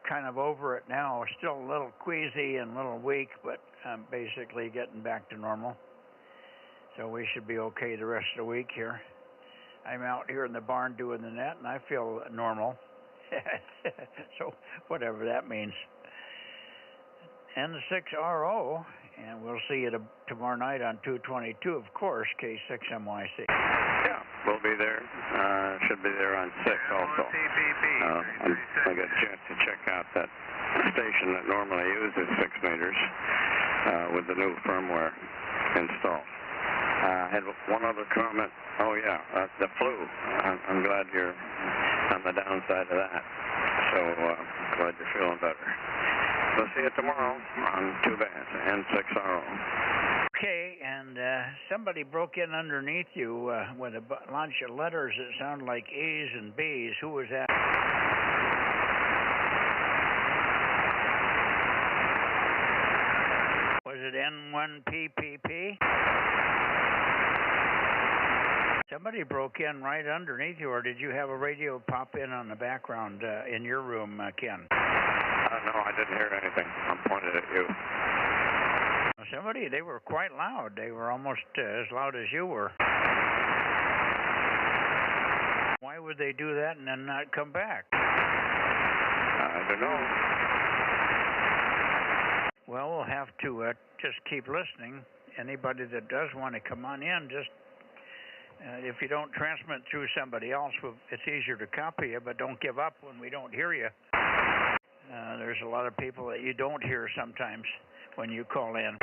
kind of over it now. Still a little queasy and a little weak, but I'm basically getting back to normal. So we should be okay the rest of the week here. I'm out here in the barn doing the net, and I feel normal. So whatever that means. N6RO, and we'll see you tomorrow night on 222, of course, K6MYC. Yeah, we'll be there. Should be there on 6 also. I got a chance to check out that station that normally uses 6 meters with the new firmware installed. I had one other comment. Oh, yeah, the flu. I'm glad you're on the downside of that. So glad you're feeling better. We'll see you tomorrow on 2 bands, N6RO. Okay, and somebody broke in underneath you with a bunch of letters that sound like A's and B's. Who was that? Was it N1PPP? Somebody broke in right underneath you, or did you have a radio pop in on the background in your room, Ken? No, I didn't hear anything. I'm pointed at you. Somebody, they were quite loud. They were almost as loud as you were. Why would they do that and then not come back? I don't know. Well, we'll have to just keep listening. Anybody that does want to come on in, just if you don't transmit through somebody else, it's easier to copy you, but don't give up when we don't hear you. There's a lot of people that you don't hear sometimes when you call in.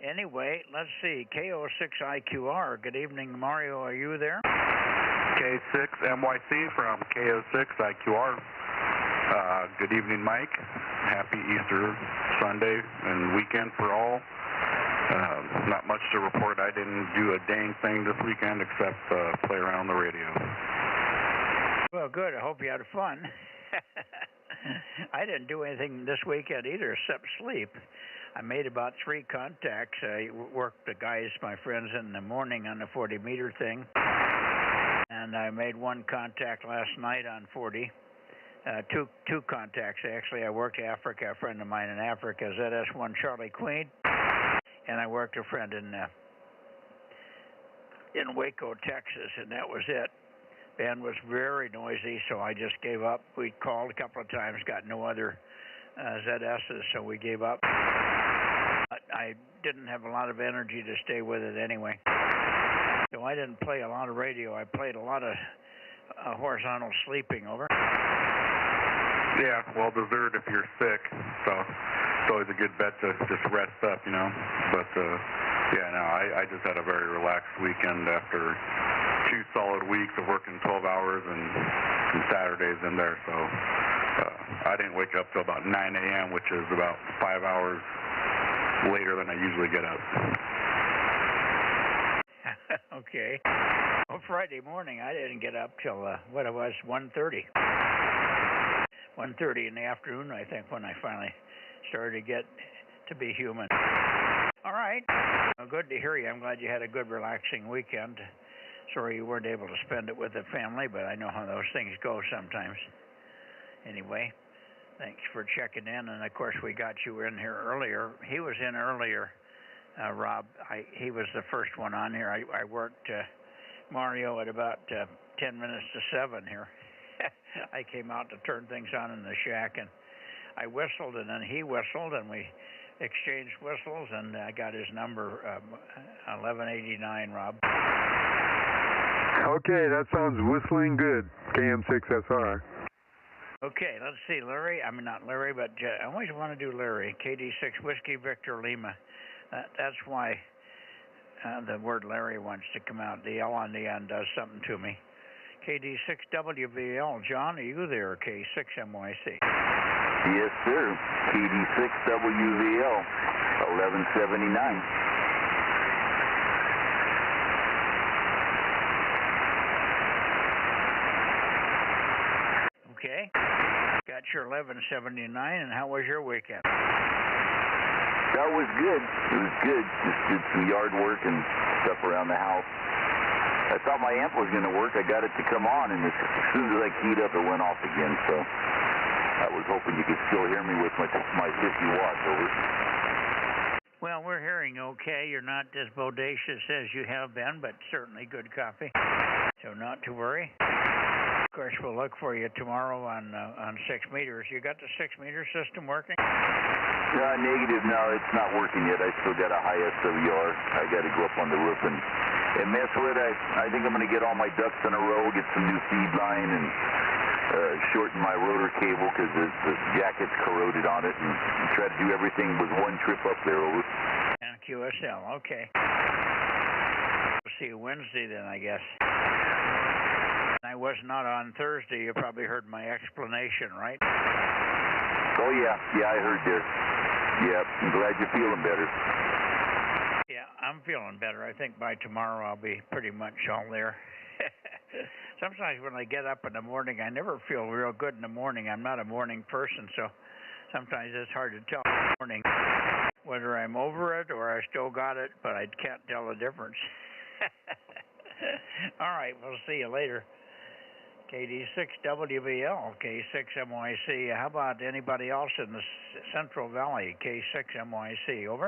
Anyway, let's see. KO6IQR. Good evening, Mario. Are you there? K6MYC from KO6IQR. Good evening, Mike. Happy Easter Sunday and weekend for all. Not much to report. I didn't do a dang thing this weekend except play around the radio. Well, good. I hope you had fun. I didn't do anything this weekend either except sleep. I made about 3 contacts. I worked the guys, my friends, in the morning on the 40-meter thing. And I made 1 contact last night on 40. Two contacts, actually. I worked Africa, a friend of mine in Africa, ZS1 Charlie Queen. And I worked a friend in Waco, Texas, and that was it. Band was very noisy, so I just gave up. We called a couple of times, got no other ZS's, so we gave up. I didn't have a lot of energy to stay with it anyway. So I didn't play a lot of radio. I played a lot of horizontal sleeping, over. Yeah, well deserved if you're sick, so it's always a good bet to just rest up, you know. But yeah, no, I just had a very relaxed weekend after 2 solid weeks of working 12 hours and some Saturdays in there, so I didn't wake up till about 9 a.m., which is about 5 hours later than I usually get up. Okay. Well, Friday morning I didn't get up till what it was, 1:30. 1:30 in the afternoon, I think, when I finally started to get to be human. All right. Well, good to hear you. I'm glad you had a good, relaxing weekend. Sorry you weren't able to spend it with the family, but I know how those things go sometimes. Anyway, thanks for checking in. And, of course, we got you in here earlier. He was in earlier, Rob. He was the first one on here. I worked Mario at about 10 minutes to 7 here. I came out to turn things on in the shack, and I whistled, and then he whistled, and we exchanged whistles, and I got his number, 1189, Rob. Okay, that sounds whistling good, KM6SR. Okay, let's see, Larry. I mean, not Larry, but I always want to do Larry. KD6 Whiskey Victor Lima. That's why the word Larry wants to come out. The L on the end does something to me. KD6WVL. John, are you there? K6MYC. Yes, sir. KD6WVL, 1179. Okay. Got your 1179, and how was your weekend? That was good. It was good. Just did some yard work and stuff around the house. I thought my amp was going to work. I got it to come on, and as soon as I keyed up, it went off again. So I was hoping you could still hear me with my 50 watts, over. Well, we're hearing okay. You're not as bodacious as you have been, but certainly good copy. So not to worry. Of course, we'll look for you tomorrow on 6 meters. You got the 6 meter system working? Negative. No, it's not working yet. I still got a high SWR. I got to go up on the roof and mess with it. I think I'm going to get all my ducks in a row, get some new feed line, and shorten my rotor cable because the jacket's corroded on it, and try to do everything with one trip up there, over. And QSL, okay. We'll see you Wednesday then, I guess. I was not on Thursday. You probably heard my explanation, right? Oh, yeah. Yeah, I heard this. Yeah, I'm glad you're feeling better. Yeah, I'm feeling better. I think by tomorrow I'll be pretty much all there. Sometimes when I get up in the morning, I never feel real good in the morning. I'm not a morning person, so sometimes it's hard to tell in the morning whether I'm over it or I still got it, but I can't tell the difference. All right, we'll see you later. KD6WBL, K6MYC. How about anybody else in the Central Valley? K6MYC, over.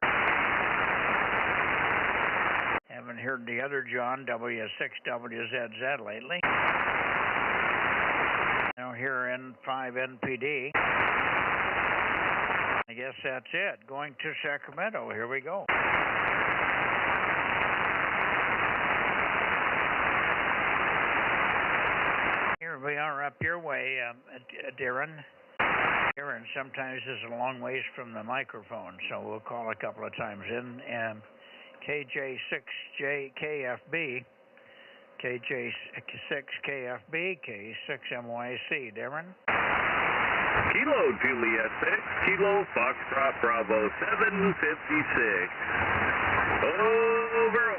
Haven't heard the other John, W6WZZ lately. Now here N5NPD. I guess that's it. Going to Sacramento. Here we go. Here we are up your way, Darren. Darren sometimes is a long ways from the microphone, so we'll call a couple of times in. KJ6JKFB, KJ6KFB, K6MYC. Darren? Kilo Juliet 6, Kilo Foxtrot Bravo 756.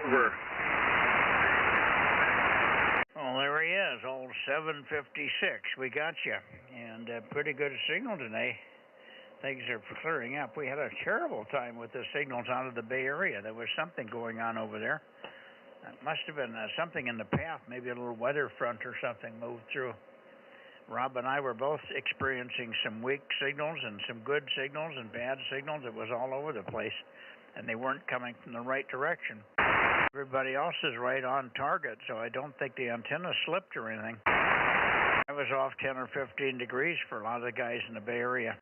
Over. Oh, there he is, old 756. We got you. And pretty good signal today. Things are clearing up. We had a terrible time with the signals out of the Bay Area. There was something going on over there. It must have been something in the path, maybe a little weather front or something moved through. Rob and I were both experiencing some weak signals and some good signals and bad signals. It was all over the place, and they weren't coming from the right direction. Everybody else is right on target, so I don't think the antenna slipped or anything. I was off 10 or 15 degrees for a lot of the guys in the Bay Area.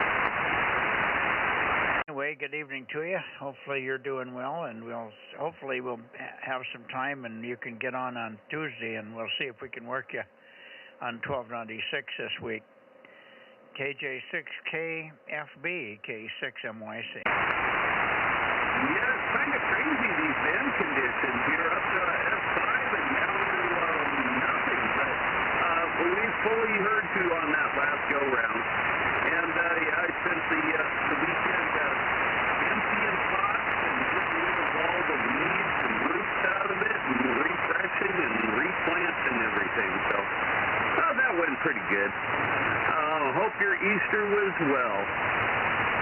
Anyway, good evening to you. Hopefully you're doing well, and hopefully we'll have some time and you can get on Tuesday, and we'll see if we can work you on 1296 this week. KJ6KFB, K6MYC. Yeah, it's kind of crazy, these band conditions. You're up to F5 and down to nothing. But we fully heard you on that last go-round. And, I spent the weekend emptying pots and getting rid of all the weeds and roots out of it and refreshing and replanting everything. So, that went pretty good. Hope your Easter was well.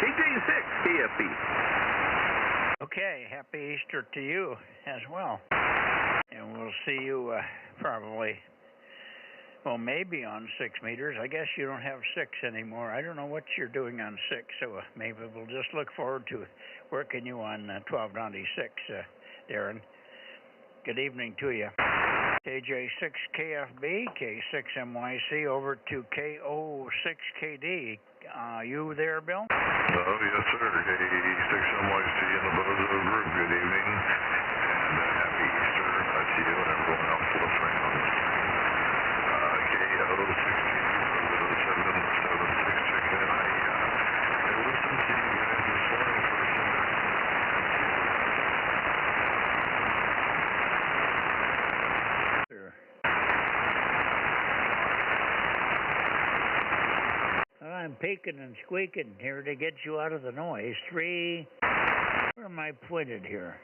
KJ6, KFB. Okay, happy Easter to you as well. And we'll see you probably, maybe on 6 meters. I guess you don't have 6 anymore. I don't know what you're doing on 6, so maybe we'll just look forward to working you on 1296, Darren. Good evening to you. KJ6KFB, K6MYC, over to KO6KD. You there, Bill? Oh, yes, sir. K6MYC in the Bozo group. Good evening, and happy Easter to you and everyone else listening on this. KO6KD, Bozo 776 checking in. I listened to you guys this morning for some. I'm peeking and squeaking here to get you out of the noise. 3, where am I pointed here?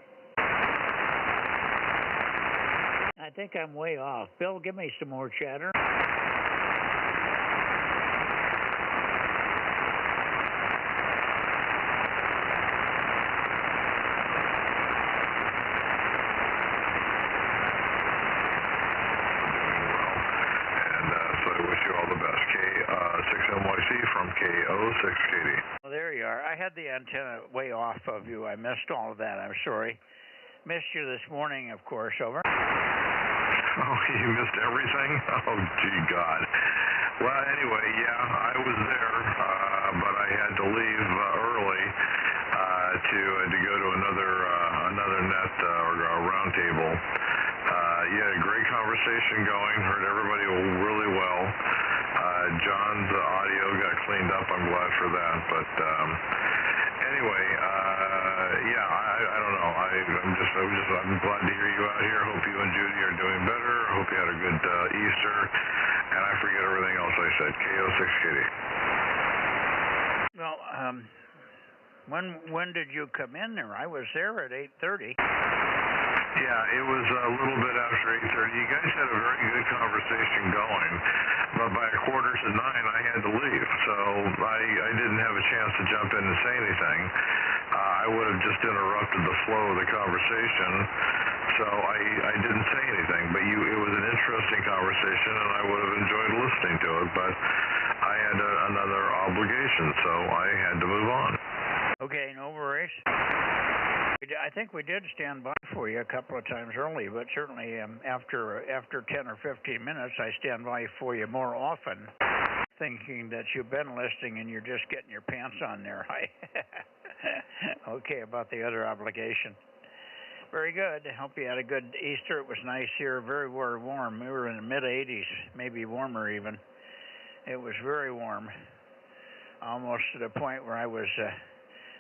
I think I'm way off. Bill, give me some more chatter. From KO6KD. Well, there you are. I had the antenna way off of you. I missed all of that. I'm sorry. Missed you this morning, of course. Over. Oh, you missed everything? Oh, gee, God. Well, anyway, yeah, I was there, but I had to leave early to go to another net or roundtable. You had a great conversation going. Heard everybody really well. John's audio got cleaned up. I'm glad for that. But anyway, yeah, I don't know. I'm glad to hear you out here. Hope you and Judy are doing better. Hope you had a good Easter. And I forget everything else I said. KO6KD. Well, when did you come in there? I was there at 8:30. Yeah, it was a little bit after 8:30. You guys had a very good conversation going, but by 8:45, I had to leave, so I didn't have a chance to jump in and say anything. I would have just interrupted the flow of the conversation, So I didn't say anything, but it was an interesting conversation, and I would have enjoyed listening to it, but I had another obligation, so I had to move on. Okay, no worries. I think we did stand by for you a couple of times early, but certainly after 10 or 15 minutes, I stand by for you more often, thinking that you've been listening and you're just getting your pants on there. Okay, about the other obligation. Very good. I hope you had a good Easter. It was nice here, very warm. We were in the mid-80s, maybe warmer even. It was very warm, almost to the point where I was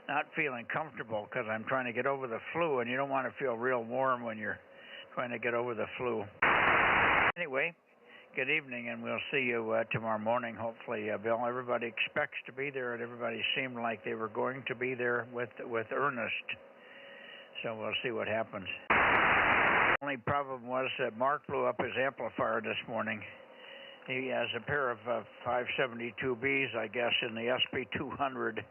not feeling comfortable because I'm trying to get over the flu, and you don't want to feel real warm when you're trying to get over the flu. Anyway, good evening, and we'll see you tomorrow morning, hopefully, Bill. Everybody expects to be there, and everybody seemed like they were going to be there with earnest. So we'll see what happens. The only problem was that Mark blew up his amplifier this morning. He has a pair of 572Bs, I guess, in the SP200.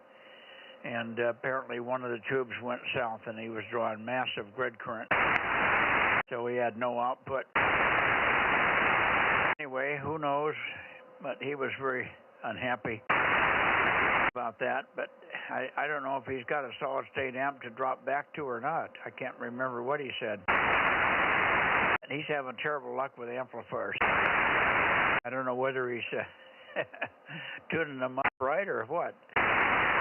And apparently one of the tubes went south, and he was drawing massive grid current. So he had no output. Anyway, who knows? But he was very unhappy about that. But I don't know if he's got a solid-state amp to drop back to or not. I can't remember what he said. And he's having terrible luck with amplifiers. I don't know whether he's tuning them up right or what.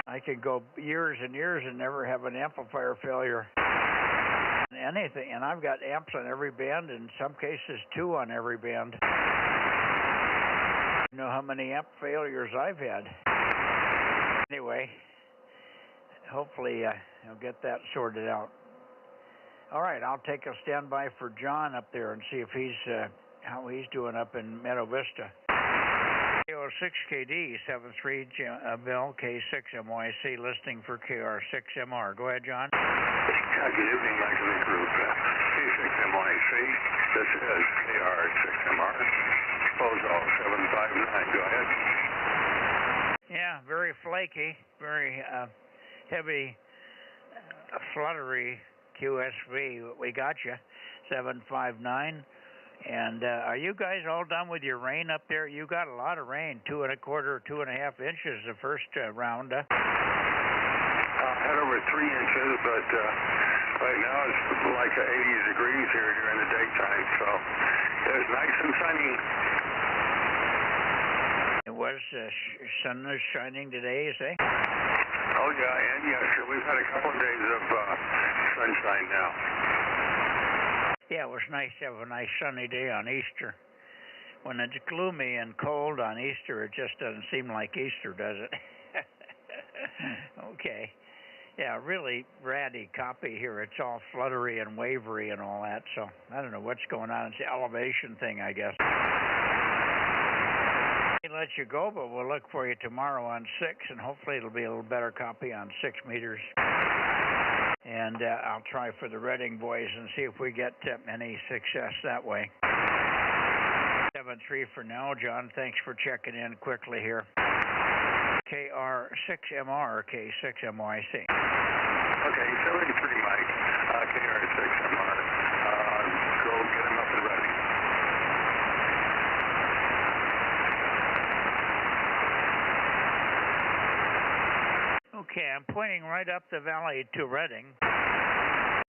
I could go years and years and never have an amplifier failure. Anything, and I've got amps on every band, in some cases 2 on every band. You know how many amp failures I've had. Anyway, hopefully I'll get that sorted out. All right, I'll take a standby for John up there and see if he's how he's doing up in Meadow Vista. KO6KD 73 Bill K6MYC listing for KR6MR. Go ahead, John. Good evening, Magazine Group. K6MYC. This is KR6MR. Bozo 759. Go ahead. Yeah, very flaky, very heavy, fluttery QSV. We got you. 759. And are you guys all done with your rain up there? You got a lot of rain, 2 1/4, 2.5 inches the first round. Had over 3 inches, but right now it's like 80 degrees here during the daytime, so it's nice and sunny. It was sun was shining today, you say? Oh yeah, and yes, we've had a couple of days of sunshine now. Yeah, it was nice to have a nice sunny day on Easter. When it's gloomy and cold on Easter, it just doesn't seem like Easter, does it? Okay. Yeah, really ratty copy here. It's all fluttery and wavery and all that, so I don't know what's going on. It's the elevation thing, I guess. I'll let you go, but we'll look for you tomorrow on 6, and hopefully it'll be a little better copy on 6 meters. And I'll try for the Reading boys and see if we get any success that way. 7-3 for now. John, thanks for checking in quickly here. KR6MR, K6MYC. Okay, 73, Mike. KR6MR. Go get him up and ready. Okay, I'm pointing right up the valley to Reading.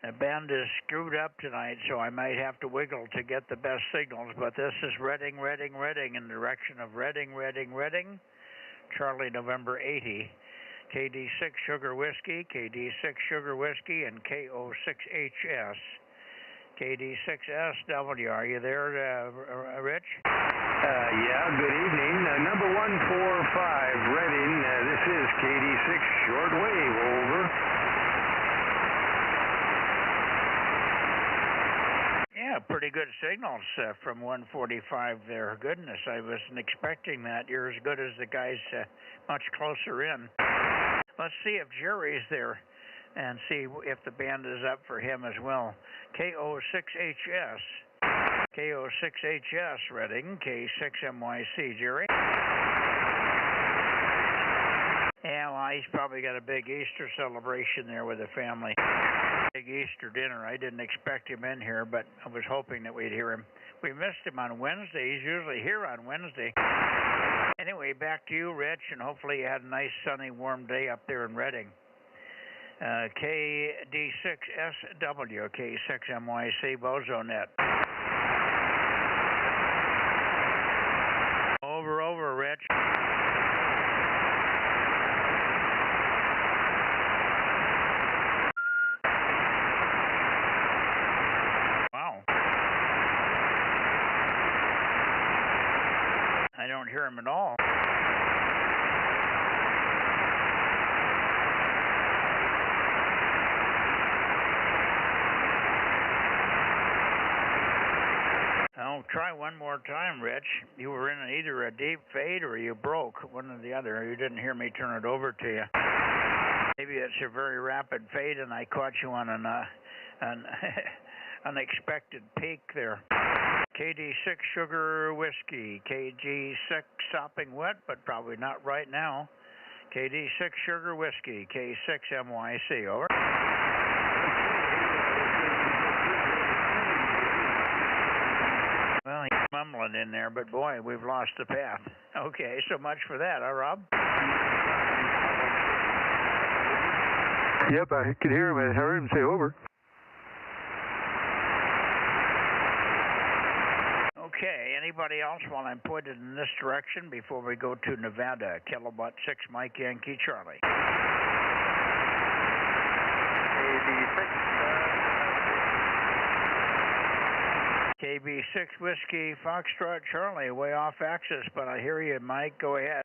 The band is screwed up tonight, so I might have to wiggle to get the best signals, but this is Reading, Reading, Reading, in the direction of Reading, Reading, Reading. Charlie, November 80. KD6 Sugar Whiskey, KD6 Sugar Whiskey, and KO6HS. KD6SW, are you there, Rich? Yeah, good evening. Number 145, Reading. This is KD6 Shortwave, over. Yeah, pretty good signals from 145 there. Goodness, I wasn't expecting that. You're as good as the guys much closer in. Let's see if Jerry's there and see if the band is up for him as well. KO6HS. KO6HS, Reading, K6MYC, Jerry. Yeah, well, I he's probably got a big Easter celebration there with the family. Big Easter dinner. I didn't expect him in here, but I was hoping that we'd hear him. We missed him on Wednesday. He's usually here on Wednesday. Anyway, back to you, Rich, and hopefully you had a nice, sunny, warm day up there in Redding. KD6SW, K6MYC, Bozo Net. Over, Rich. Wow. I don't hear him at all. I'll try one more time, Rich. You were in either a deep fade or you broke, one or the other. You didn't hear me turn it over to you. Maybe it's a very rapid fade and I caught you on an unexpected peak there. KD6 Sugar Whiskey, KG6 Sopping Wet, but probably not right now. KD6 Sugar Whiskey, K6MYC, over. Well, he's mumbling in there, but boy, we've lost the path. Okay, so much for that, huh, Rob? Yep, I could hear him. I heard him say over. Okay, anybody else while I'm pointed in this direction before we go to Nevada? Kilowatt 6 Mike Yankee Charlie. KB6 Whiskey Foxtrot Charlie, way off axis, but I hear you, Mike. Go ahead.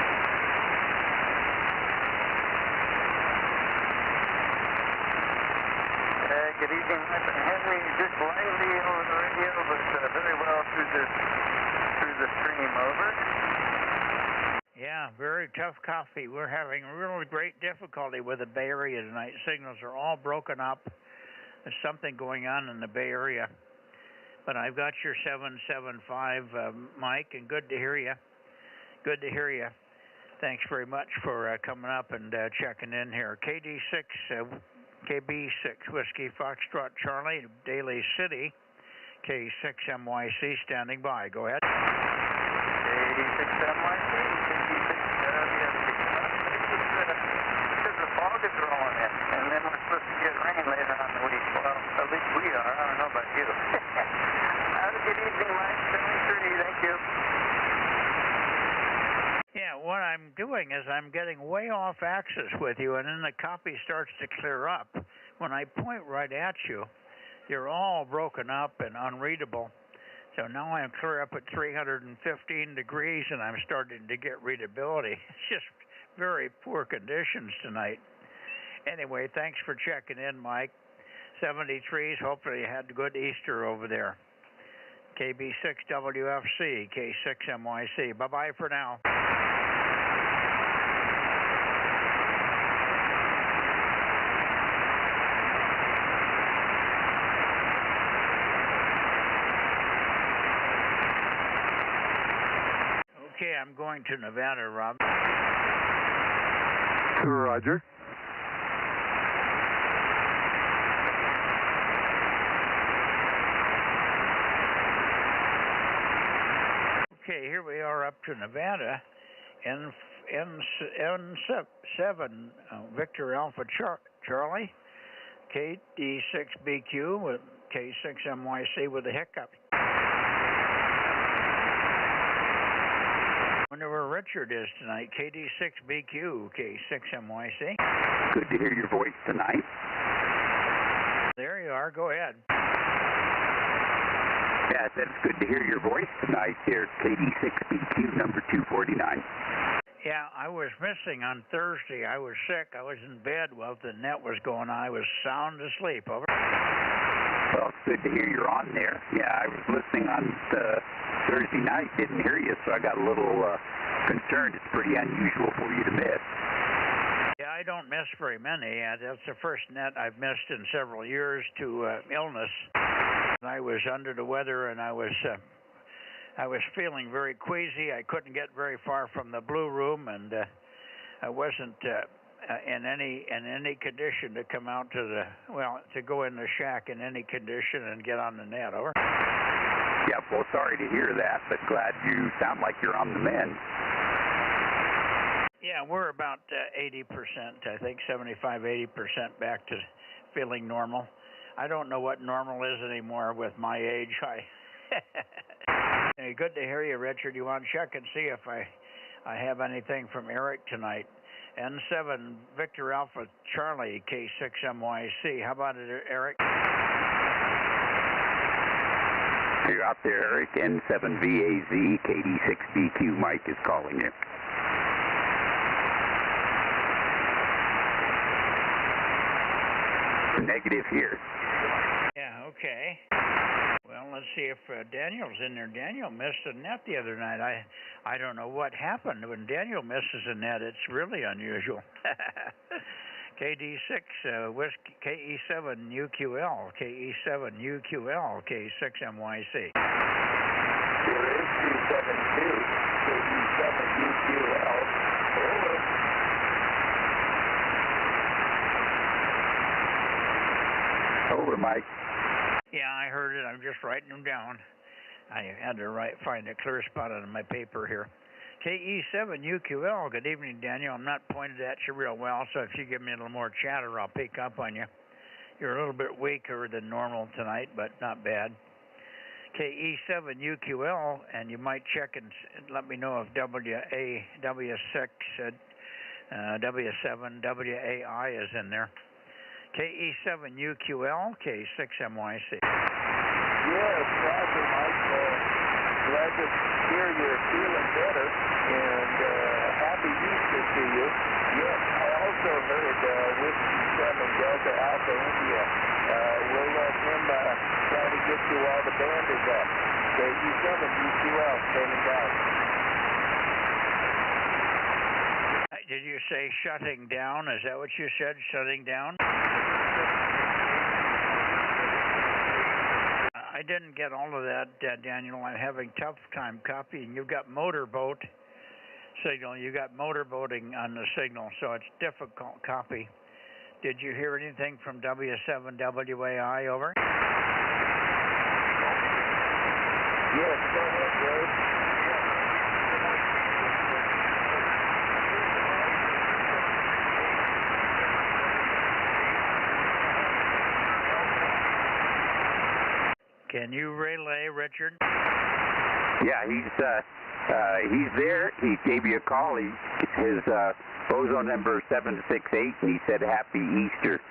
Good evening, Henry. Just lightly over the radio, but very well through the stream. Over. Yeah, very tough coffee. We're having really great difficulty with the Bay Area tonight. Signals are all broken up. There's something going on in the Bay Area. But I've got your 775, Mike, and good to hear you. Good to hear you. Thanks very much for coming up and checking in here. KB6 Whiskey Foxtrot Charlie, Daly City, K6MYC standing by. Go ahead. K6MYC, because the fog is rolling in, and then we're supposed to get rain later on the week. Well, at least we are. I don't know about you. Have a good evening, Mike. 73, thank you. Yeah, what I'm doing is I'm getting way off axis with you, and then the copy starts to clear up. When I point right at you, you're all broken up and unreadable. So now I'm clear up at 315 degrees, and I'm starting to get readability. It's just very poor conditions tonight. Anyway, thanks for checking in, Mike. 73s, hopefully you had a good Easter over there. KB6WFC, K6MYC. Bye-bye for now. Okay, I'm going to Nevada, Rob. Roger. Okay, here we are up to Nevada, N7, Victor Alpha Charlie, KD6BQ with K6MYC with a hiccup. Wonder where Richard is tonight. KD6BQ, K6MYC. Good to hear your voice tonight. There you are. Go ahead. Yeah, that's good to hear your voice tonight there. KD6BQ, number 249. Yeah, I was missing on Thursday. I was sick. I was in bed while the net was going on. I was sound asleep. Over. Well, it's good to hear you're on there. Yeah, I was listening on Thursday night, didn't hear you, so I got a little concerned. It's pretty unusual for you to miss. Yeah, I don't miss very many. That's the first net I've missed in several years to illness. I was under the weather, and I was feeling very queasy. I couldn't get very far from the blue room, and I wasn't in any condition to come out to to go in the shack in any condition and get on the net. Over. Yeah, well, sorry to hear that, but glad you sound like you're on the mend. Yeah, we're about 80%, I think 75-80% back to feeling normal. I don't know what normal is anymore with my age. Hey, good to hear you, Richard. You want to check and see if I have anything from Eric tonight. N7 Victor Alpha Charlie K6MYC. How about it, Eric? You're out there, Eric. N7VAZ KD6BQ. Mike is calling you. Negative here. Yeah, okay. Well, let's see if Daniel's in there. Daniel missed a net the other night. I don't know what happened. When Daniel misses a net, it's really unusual. KD6, KE7 UQL, KE7 UQL, K6MYC. Here is 272, KE7 UQL. Over. Over, Mike. Yeah, I heard it. I'm just writing them down. I had to find a clear spot on my paper here. KE7 UQL. Good evening, Daniel. I'm not pointed at you real well, so if you give me a little more chatter, I'll pick up on you. You're a little bit weaker than normal tonight, but not bad. KE7 UQL, and you might check and let me know if W6, W7, WAI is in there. KE7 UQL, K6MYC. Yes, Roger, Mike. Glad to hear you're feeling better, and happy Easter to you. Yes, I also heard Whiskey 7 Delta Alpha India. We'll let him try to get you all the banders up. KE7 UQL, standing by. Did you say shutting down? Is that what you said, shutting down? I didn't get all of that, Daniel. I'm having tough time copying. You've got motorboat signal. You got motorboating on the signal, so it's difficult copy. Did you hear anything from W7WAI, over? Yes, go ahead, Greg. Can you relay, Richard? Yeah, he's there. He gave you a call. His Bozo number 768, and he said Happy Easter.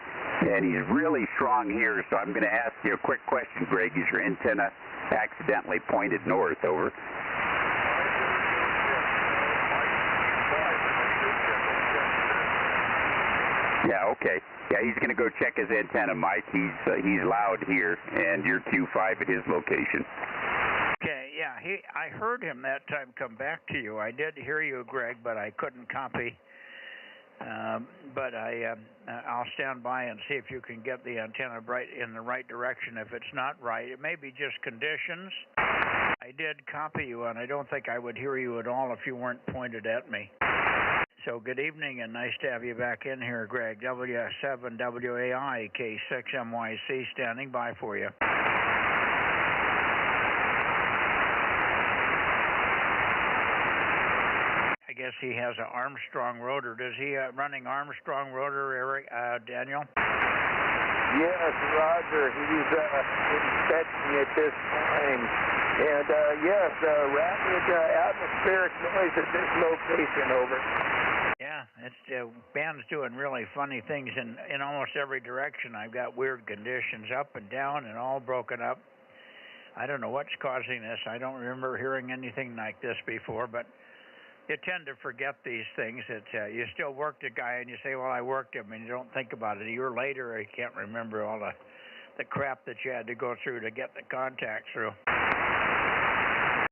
And he's really strong here, so I'm going to ask you a quick question, Greg. Is your antenna accidentally pointed north, over? Yeah, okay. Yeah, he's going to go check his antenna, Mike. He's loud here, and you're Q5 at his location. Okay, yeah, I heard him that time come back to you. I did hear you, Greg, but I couldn't copy. But I'll stand by and see if you can get the antenna in the right direction. If it's not right, it may be just conditions. I did copy you, and I don't think I would hear you at all if you weren't pointed at me. So good evening, and nice to have you back in here, Greg. W7WAI K6MYC standing by for you. I guess he has an Armstrong rotor. Does he running Armstrong rotor, Eric, Daniel? Yes, Roger. He's inspecting at this time. And yes, rapid atmospheric noise at this location, over. Yeah, it's band's doing really funny things in almost every direction. I've got weird conditions up and down and all broken up. I don't know what's causing this. I don't remember hearing anything like this before, but you tend to forget these things. That you still worked a guy and you say, well, I worked him, and you don't think about it. A year later, you can't remember all the crap that you had to go through to get the contact through.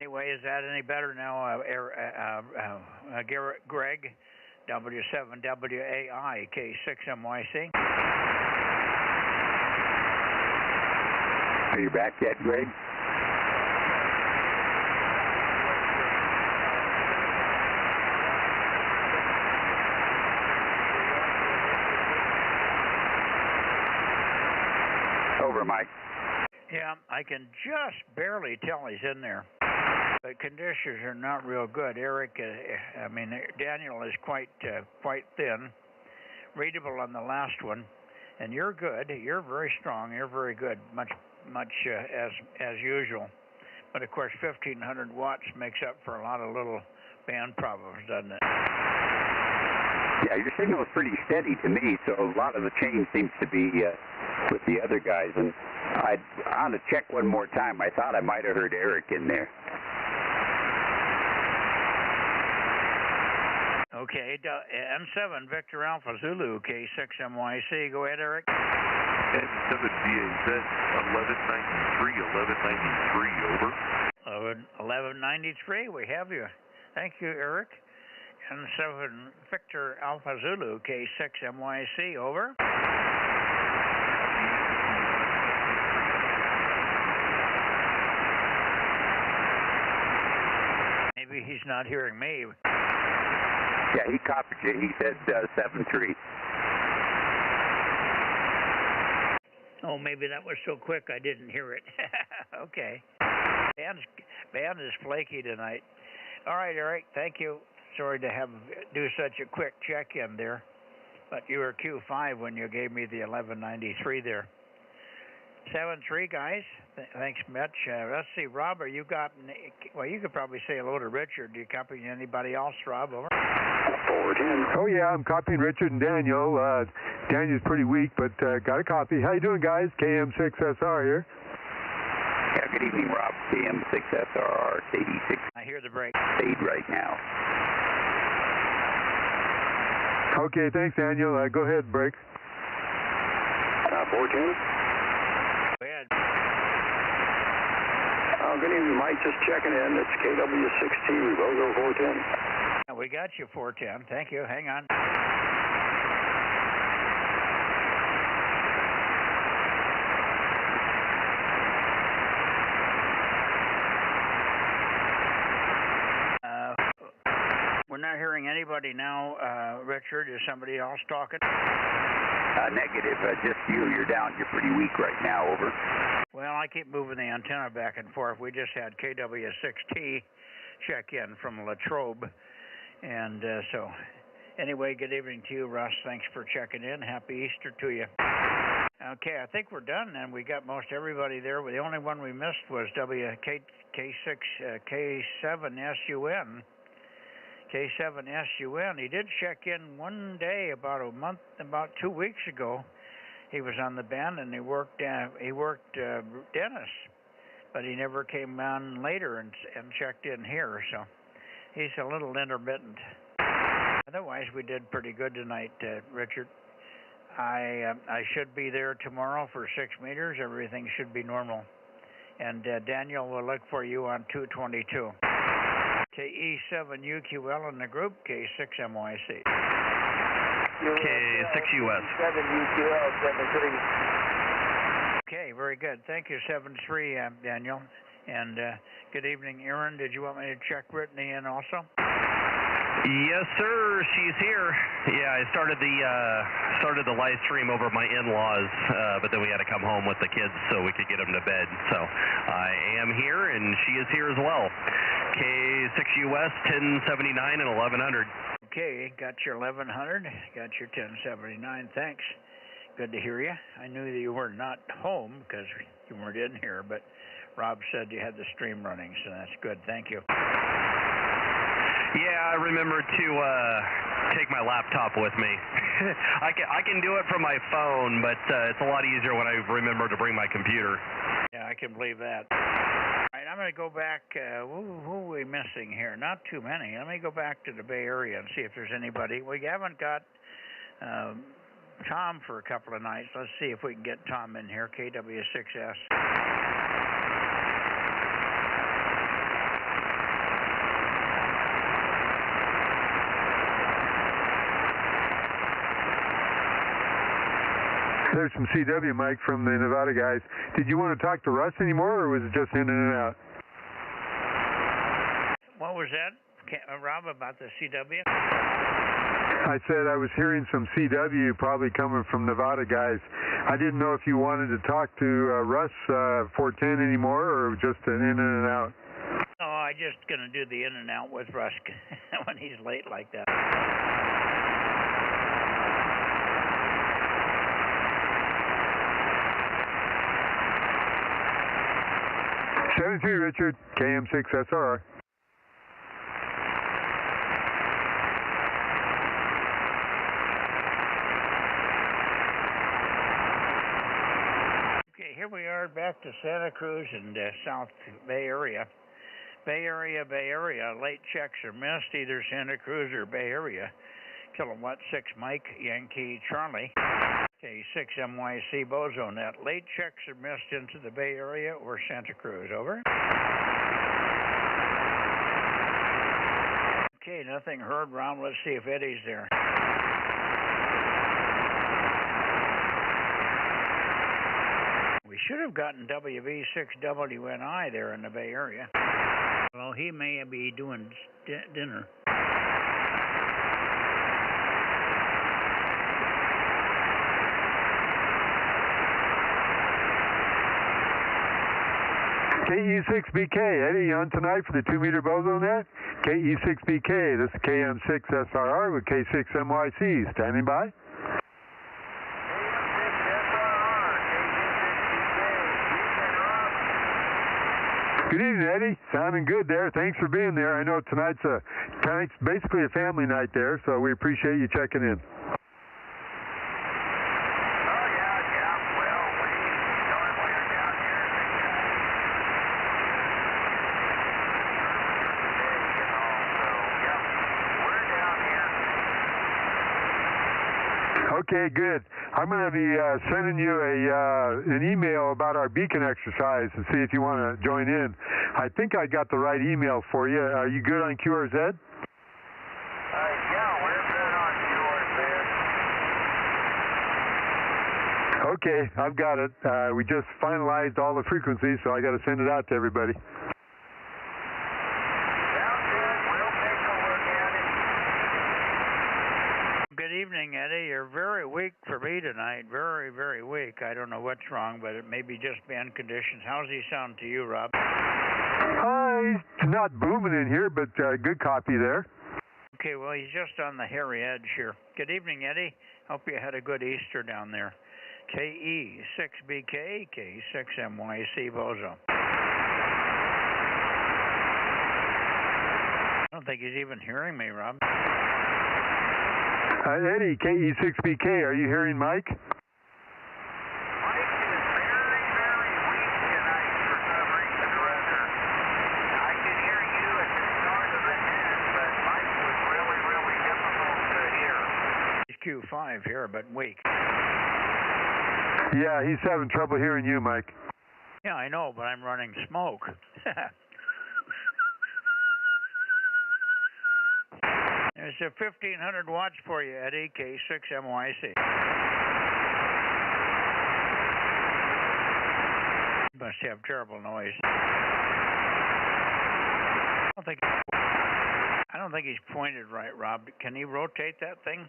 Anyway, is that any better now, Greg? W7WAI K6MYC. Are you back yet, Greg? over, Mike. Yeah, I can just barely tell he's in there. But conditions are not real good. Eric, Daniel is quite thin. Readable on the last one. And you're good. You're very strong. You're very good. Much as usual. But of course, 1,500 watts makes up for a lot of little band problems, doesn't it? Yeah, your signal is pretty steady to me, so a lot of the change seems to be with the other guys. And I want to check one more time. I thought I might have heard Eric in there. Okay, N7 Victor Alpha Zulu K6MYC. Go ahead, Eric. N7 VAZ 1193, over. 1193, we have you. Thank you, Eric. N7 Victor Alpha Zulu K6MYC, over. Maybe he's not hearing me. Yeah, he copied you. He said 7-3. Oh, maybe that was so quick I didn't hear it. Okay. Band is flaky tonight. All right, Eric, thank you. Sorry to do such a quick check-in there. But you were Q5 when you gave me the 1193 there. 7-3, guys. Thanks, Mitch. Let's see, Rob, you could probably say hello to Richard. Do you copy anybody else, Rob? Over. 410. Oh, yeah, I'm copying Richard and Daniel. Daniel's pretty weak, but got a copy. How you doing, guys? KM6SR here. Yeah, good evening, Rob. KM6SR, 86. I hear the break. Fade right now. Okay, thanks, Daniel. Go ahead, break. 410. Go ahead. Good evening, Mike. Just checking in. It's KW16, Bozo 410. We got you, 410. Thank you. Hang on. We're not hearing anybody now, Richard. Is somebody else talking? Negative. Just you. You're down. You're pretty weak right now. Over. Well, I keep moving the antenna back and forth. We just had KW6T check in from Latrobe. And so, anyway, good evening to you, Russ. Thanks for checking in. Happy Easter to you. Okay, I think we're done, and we got most everybody there. The only one we missed was K7SUN. K7SUN. He did check in one day about 2 weeks ago. He was on the band, and he worked Dennis, but he never came on later and checked in here, so he's a little intermittent. Otherwise, we did pretty good tonight, Richard. I should be there tomorrow for 6 meters. Everything should be normal. And Daniel will look for you on 222. KE7UQL in the group, K6MYC. K6US. 7UQL, 7-3. Okay, very good. Thank you, 7-3, Daniel. And good evening, Aaron. Did you want me to check Brittany in also? Yes, sir. She's here. Yeah, I started the live stream over my in-laws, but then we had to come home with the kids so we could get them to bed. So I am here, and she is here as well. K6US 1079 and 1100. Okay, got your 1100, got your 1079. Thanks. Good to hear you. I knew that you were not home because you weren't in here, but Rob said you had the stream running, so that's good. Thank you. Yeah, I remembered to take my laptop with me. I can do it from my phone, but it's a lot easier when I remember to bring my computer. Yeah, I can believe that. All right, I'm going to go back. Who are we missing here? Not too many. Let me go back to the Bay Area and see if there's anybody. We haven't got Tom for a couple of nights. Let's see if we can get Tom in here, KW6S. There's some CW, Mike, from the Nevada guys. Did you want to talk to Russ anymore, or was it just in and out? What was that, Rob, about the CW? I said I was hearing some CW probably coming from Nevada guys. I didn't know if you wanted to talk to Russ 410 anymore or just an in and out. No, I'm just going to do the in and out with Russ when he's late like that. 73 Richard, KM6SR. Okay, here we are back to Santa Cruz and South Bay Area. Bay Area, late checks are missed, either Santa Cruz or Bay Area. Kilowatt 6 Mike, Yankee Charlie. K6 MYC Bozo Net. Late checks are missed into the Bay Area or Santa Cruz. Over. Okay, nothing heard, Ron. Let's see if Eddie's there. We should have gotten WV6WNI there in the Bay Area. Well, he may be doing dinner. KE6BK, Eddie on tonight for the 2-meter Bozo Net. KE6BK, this is KM6SRR with K6MYC. Standing by. Good evening, Eddie. Sounding good there. Thanks for being there. I know tonight's basically a family night there, so we appreciate you checking in. Okay, good. I'm going to be sending you an email about our beacon exercise and see if you want to join in. I think I got the right email for you. Are you good on QRZ? Yeah, we're good on QRZ. Okay, I've got it. We just finalized all the frequencies, so I got to send it out to everybody. Good evening, Eddie. You're very weak for me tonight. Very, very weak. I don't know what's wrong, but it may be just band conditions. How's he sound to you, Rob? He's not booming in here, but good copy there. Okay, well, he's just on the hairy edge here. Good evening, Eddie. Hope you had a good Easter down there. KE6BK, K6MYC Bozo. I don't think he's even hearing me, Rob. Eddie, KE6BK, are you hearing Mike? Mike is very, very weak tonight for some reason or other. I could hear you at the start of the net, but Mike was really, really difficult to hear. He's Q5 here, but weak. Yeah, he's having trouble hearing you, Mike. Yeah, I know, but I'm running smoke. There's a 1,500 watts for you, Eddie, K6MYC. Must have terrible noise. I don't think he's pointed right, Rob. Can he rotate that thing?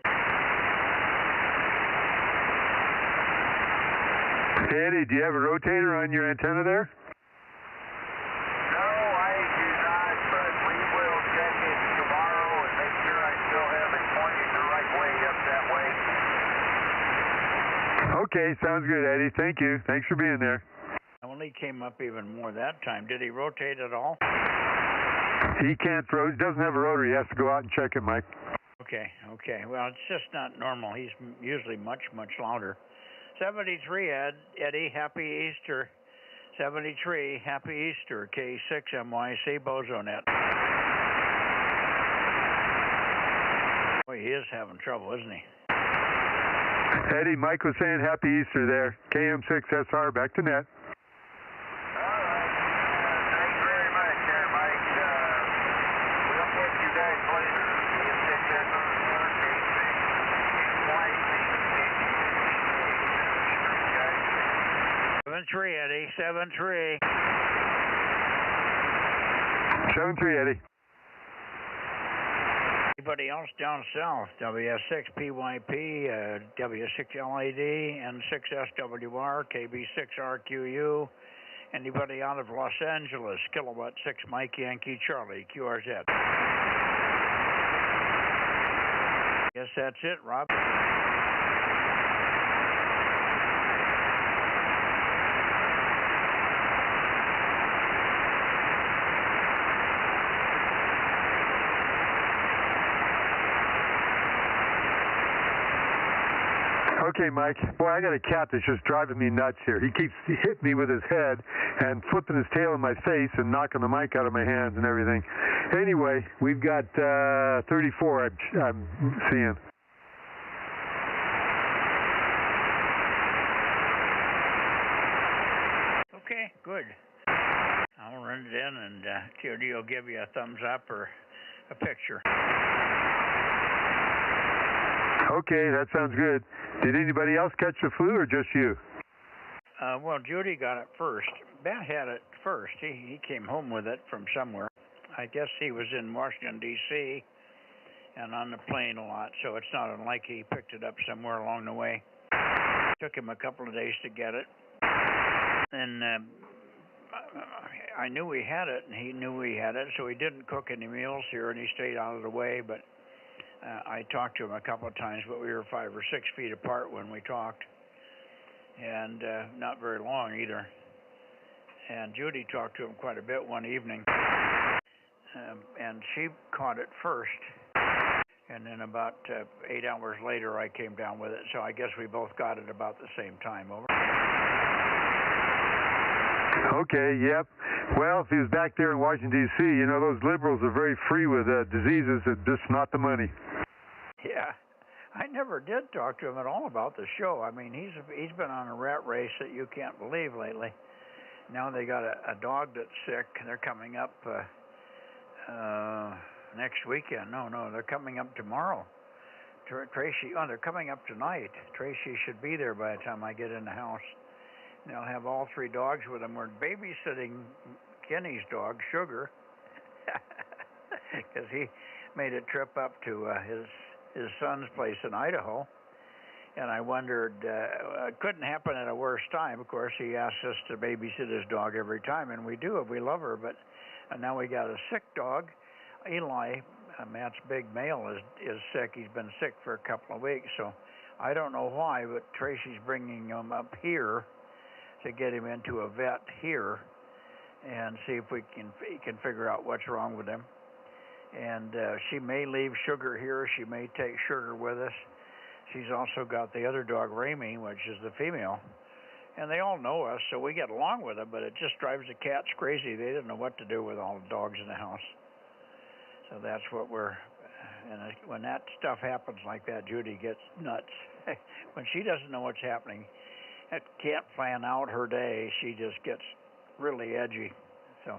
Hey, Eddie, do you have a rotator on your antenna there? No, I do not, but we will check it tomorrow and make sure I still have it pointing the right way up that way. Okay, sounds good, Eddie. Thank you. Thanks for being there. I only came up even more that time. Did he rotate at all? He can't throw. He doesn't have a rotor. He has to go out and check it, Mike. Okay. Well, it's just not normal. He's usually much, much louder. 73, Eddie, happy Easter. 73, happy Easter, K6MYC Bozo Net. Boy, he is having trouble, isn't he? Eddie, Mike was saying happy Easter there. KM6SR, back to net. Thanks very much there, Mike. We'll catch you guys later. K6SR, Eddie, 7-3. 7-3, Eddie. anybody else down south, WS6PYP, W6LAD, N6SWR, KB6RQU, anybody out of Los Angeles, Kilowatt 6 Mike Yankee Charlie, QRZ. Guess that's it, Rob. Okay, Mike. Boy, I got a cat that's just driving me nuts here. He keeps hitting me with his head and flipping his tail in my face and knocking the mic out of my hands and everything. Anyway, we've got 34 I'm seeing. Okay, good. I'll run it in and Judy will give you a thumbs up or a picture. Okay, that sounds good. Did anybody else catch the flu or just you? Well, Judy got it first. Ben had it first. He came home with it from somewhere. I guess he was in Washington, D.C. and on the plane a lot, so it's not unlike he picked it up somewhere along the way. Took him a couple of days to get it. And I knew he had it, and he knew he had it, so he didn't cook any meals here, and he stayed out of the way, but I talked to him a couple of times, but we were 5 or 6 feet apart when we talked, and not very long either. And Judy talked to him quite a bit one evening, and she caught it first, and then about 8 hours later I came down with it, so I guess we both got it about the same time. Over. Okay, yep. Well, if he was back there in Washington, D.C., you know, those liberals are very free with diseases, and just not the money. Yeah. I never did talk to him at all about the show. I mean, he's been on a rat race that you can't believe lately. Now they got a dog that's sick. They're coming up next weekend. No, they're coming up tomorrow. Tracy, they're coming up tonight. Tracy should be there by the time I get in the house. They'll have all 3 dogs with them. We're babysitting Kenny's dog, Sugar, because he made a trip up to his son's place in Idaho. And I wondered, it couldn't happen at a worse time. Of course, he asks us to babysit his dog every time, and we do if we love her. But now we got a sick dog. Eli, Matt's big male, is sick. He's been sick for a couple of weeks. So I don't know why, but Tracy's bringing him up here to get him into a vet here and see if he can figure out what's wrong with him. And she may leave Sugar here. She may take Sugar with us. She's also got the other dog, Ramy, which is the female. And they all know us, so we get along with them, but it just drives the cats crazy. They don't know what to do with all the dogs in the house. So that's what and when that stuff happens like that, Judy gets nuts. When she doesn't know what's happening, can't plan out her day, she just gets really edgy. So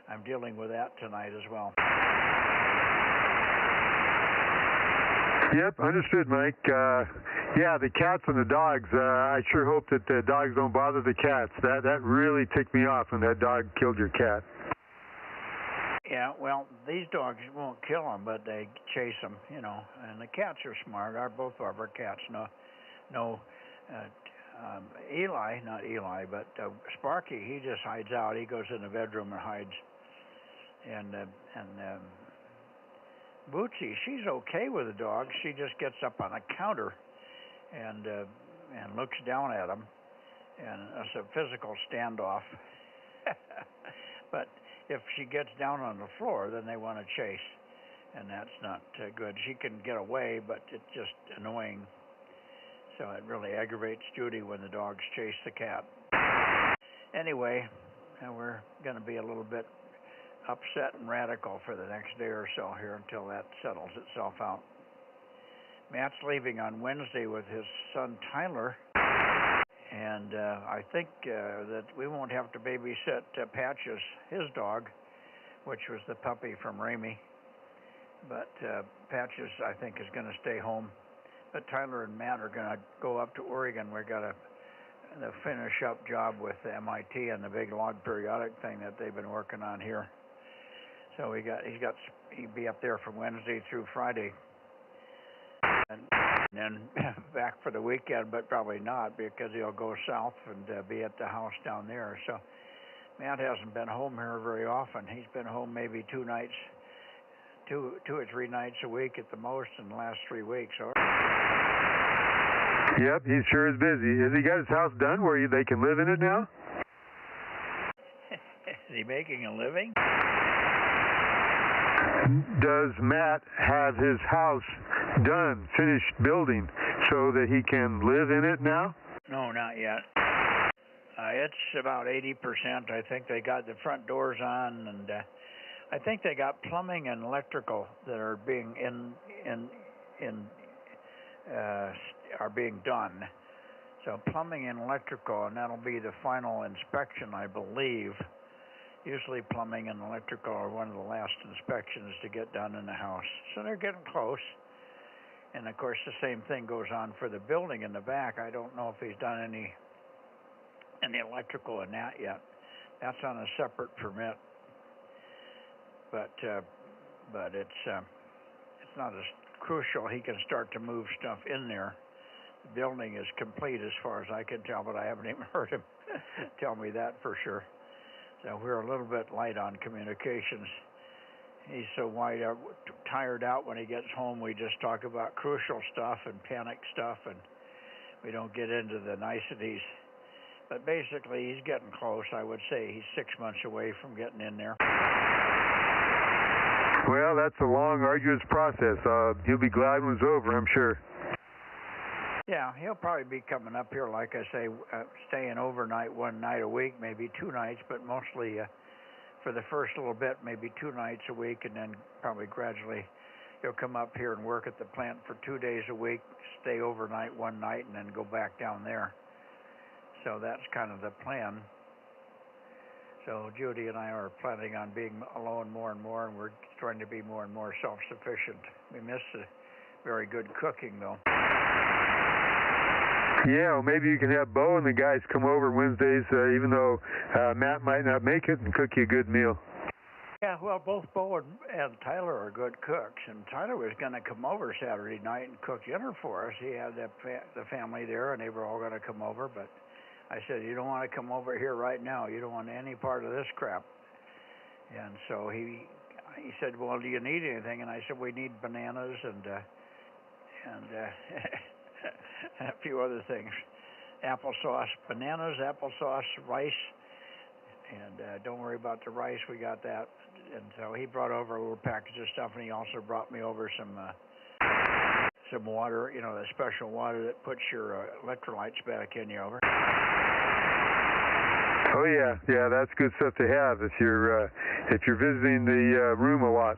I'm dealing with that tonight as well. Yep, understood, Mike. Yeah, the cats and the dogs, I sure hope that the dogs don't bother the cats. That really ticked me off when that dog killed your cat. Yeah, well, these dogs won't kill them, but they chase them, you know. And the cats are smart. Both of our cats know. Eli, not Eli, but Sparky, he just hides out. He goes in the bedroom and hides. And Bootsy, she's okay with the dog. She just gets up on a counter and looks down at him, and it's a physical standoff. But if she gets down on the floor, then they want to chase, and that's not good. She can get away, but it's just annoying. So it really aggravates Judy when the dogs chase the cat. Anyway, we're going to be a little bit upset and radical for the next day or so here until that settles itself out. Matt's leaving on Wednesday with his son Tyler, and I think that we won't have to babysit Patches, his dog, which was the puppy from Ramy. But Patches, I think, is going to stay home. But Tyler and Matt are going to go up to Oregon. We've got a finish-up job with MIT and the big log periodic thing that they've been working on here. So he'd be up there from Wednesday through Friday, and then back for the weekend, but probably not because he'll go south and be at the house down there. So Matt hasn't been home here very often. He's been home maybe two or three nights a week at the most in the last 3 weeks. Yep, he sure is busy. Has he got his house done where they can live in it now? Is he making a living? Does Matt have his house done, finished building, so that he can live in it now? No, not yet. It's about 80%. I think they got the front doors on, and I think they got plumbing and electrical that are being are being done. So plumbing and electrical, and that'll be the final inspection, I believe. Usually plumbing and electrical are one of the last inspections to get done in the house. So they're getting close. And of course the same thing goes on for the building in the back. I don't know if he's done any electrical in that yet. That's on a separate permit. But it's not as crucial. He can start to move stuff in there. The building is complete as far as I can tell, but I haven't even heard him tell me that for sure. So we're a little bit light on communications. He's so tired out when he gets home. We just talk about crucial stuff and panic stuff, and we don't get into the niceties. But basically, he's getting close. I would say he's 6 months away from getting in there. Well, that's a long, arduous process. He'll be glad when it's over, I'm sure. Yeah, he'll probably be coming up here, like I say, staying overnight one night a week, maybe 2 nights, but mostly for the first little bit, maybe 2 nights a week, and then probably gradually he'll come up here and work at the plant for 2 days a week, stay overnight one night, and then go back down there. So that's kind of the plan. So Judy and I are planning on being alone more and more, and we're trying to be more and more self-sufficient. We miss the very good cooking, though. Yeah, well, maybe you can have Bo and the guys come over Wednesdays, even though Matt might not make it, and cook you a good meal. Yeah, well, both Bo and Tyler are good cooks, and Tyler was going to come over Saturday night and cook dinner for us. He had the family there, and they were all going to come over, but I said, you don't want to come over here right now. You don't want any part of this crap. And so he said, well, do you need anything? And I said, we need bananas and a few other things. Applesauce, bananas, applesauce, rice, and don't worry about the rice, we got that. And so he brought over a little package of stuff, and he also brought me over some water, you know, the special water that puts your electrolytes back in you over. Oh yeah, that's good stuff to have if you're visiting the room a lot.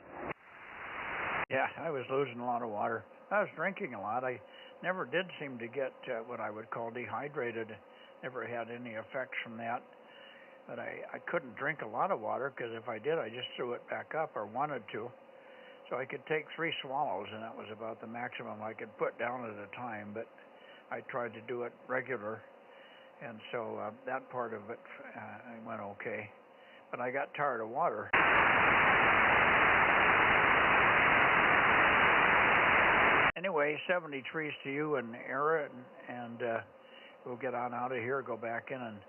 Yeah, I was losing a lot of water. I was drinking a lot. I never did seem to get what I would call dehydrated. Never had any effects from that. But I couldn't drink a lot of water because if I did, I just threw it back up or wanted to. So I could take 3 swallows, and that was about the maximum I could put down at a time. But I tried to do it regular, and so that part of it went okay. But I got tired of water. Anyway, 73s to you and Era, and we'll get on out of here, go back in and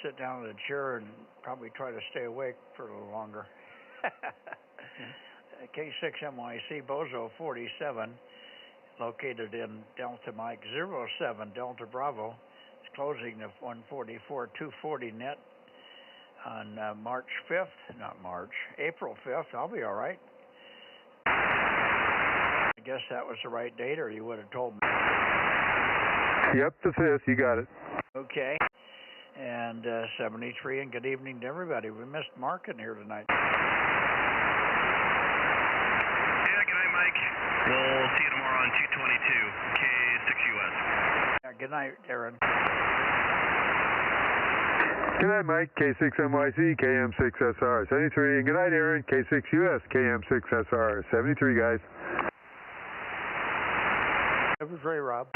sit down in a chair and probably try to stay awake for a little longer. K6MYC Bozo 47, located in Delta Mike 07 Delta Bravo. It's closing the 144-240 net on April 5th. I'll be all right. I guess that was the right date, or you would have told me. Yep, the 5th, you got it. Okay. And 73, and good evening to everybody. We missed Mark in here tonight. Yeah, good night, Mike. We'll see you tomorrow on 222, K6US. Yeah, good night, Aaron. Good night, Mike, K6MYC, KM6SR, 73, and good night, Aaron, K6US, KM6SR, 73, guys. It was Ray, Rob.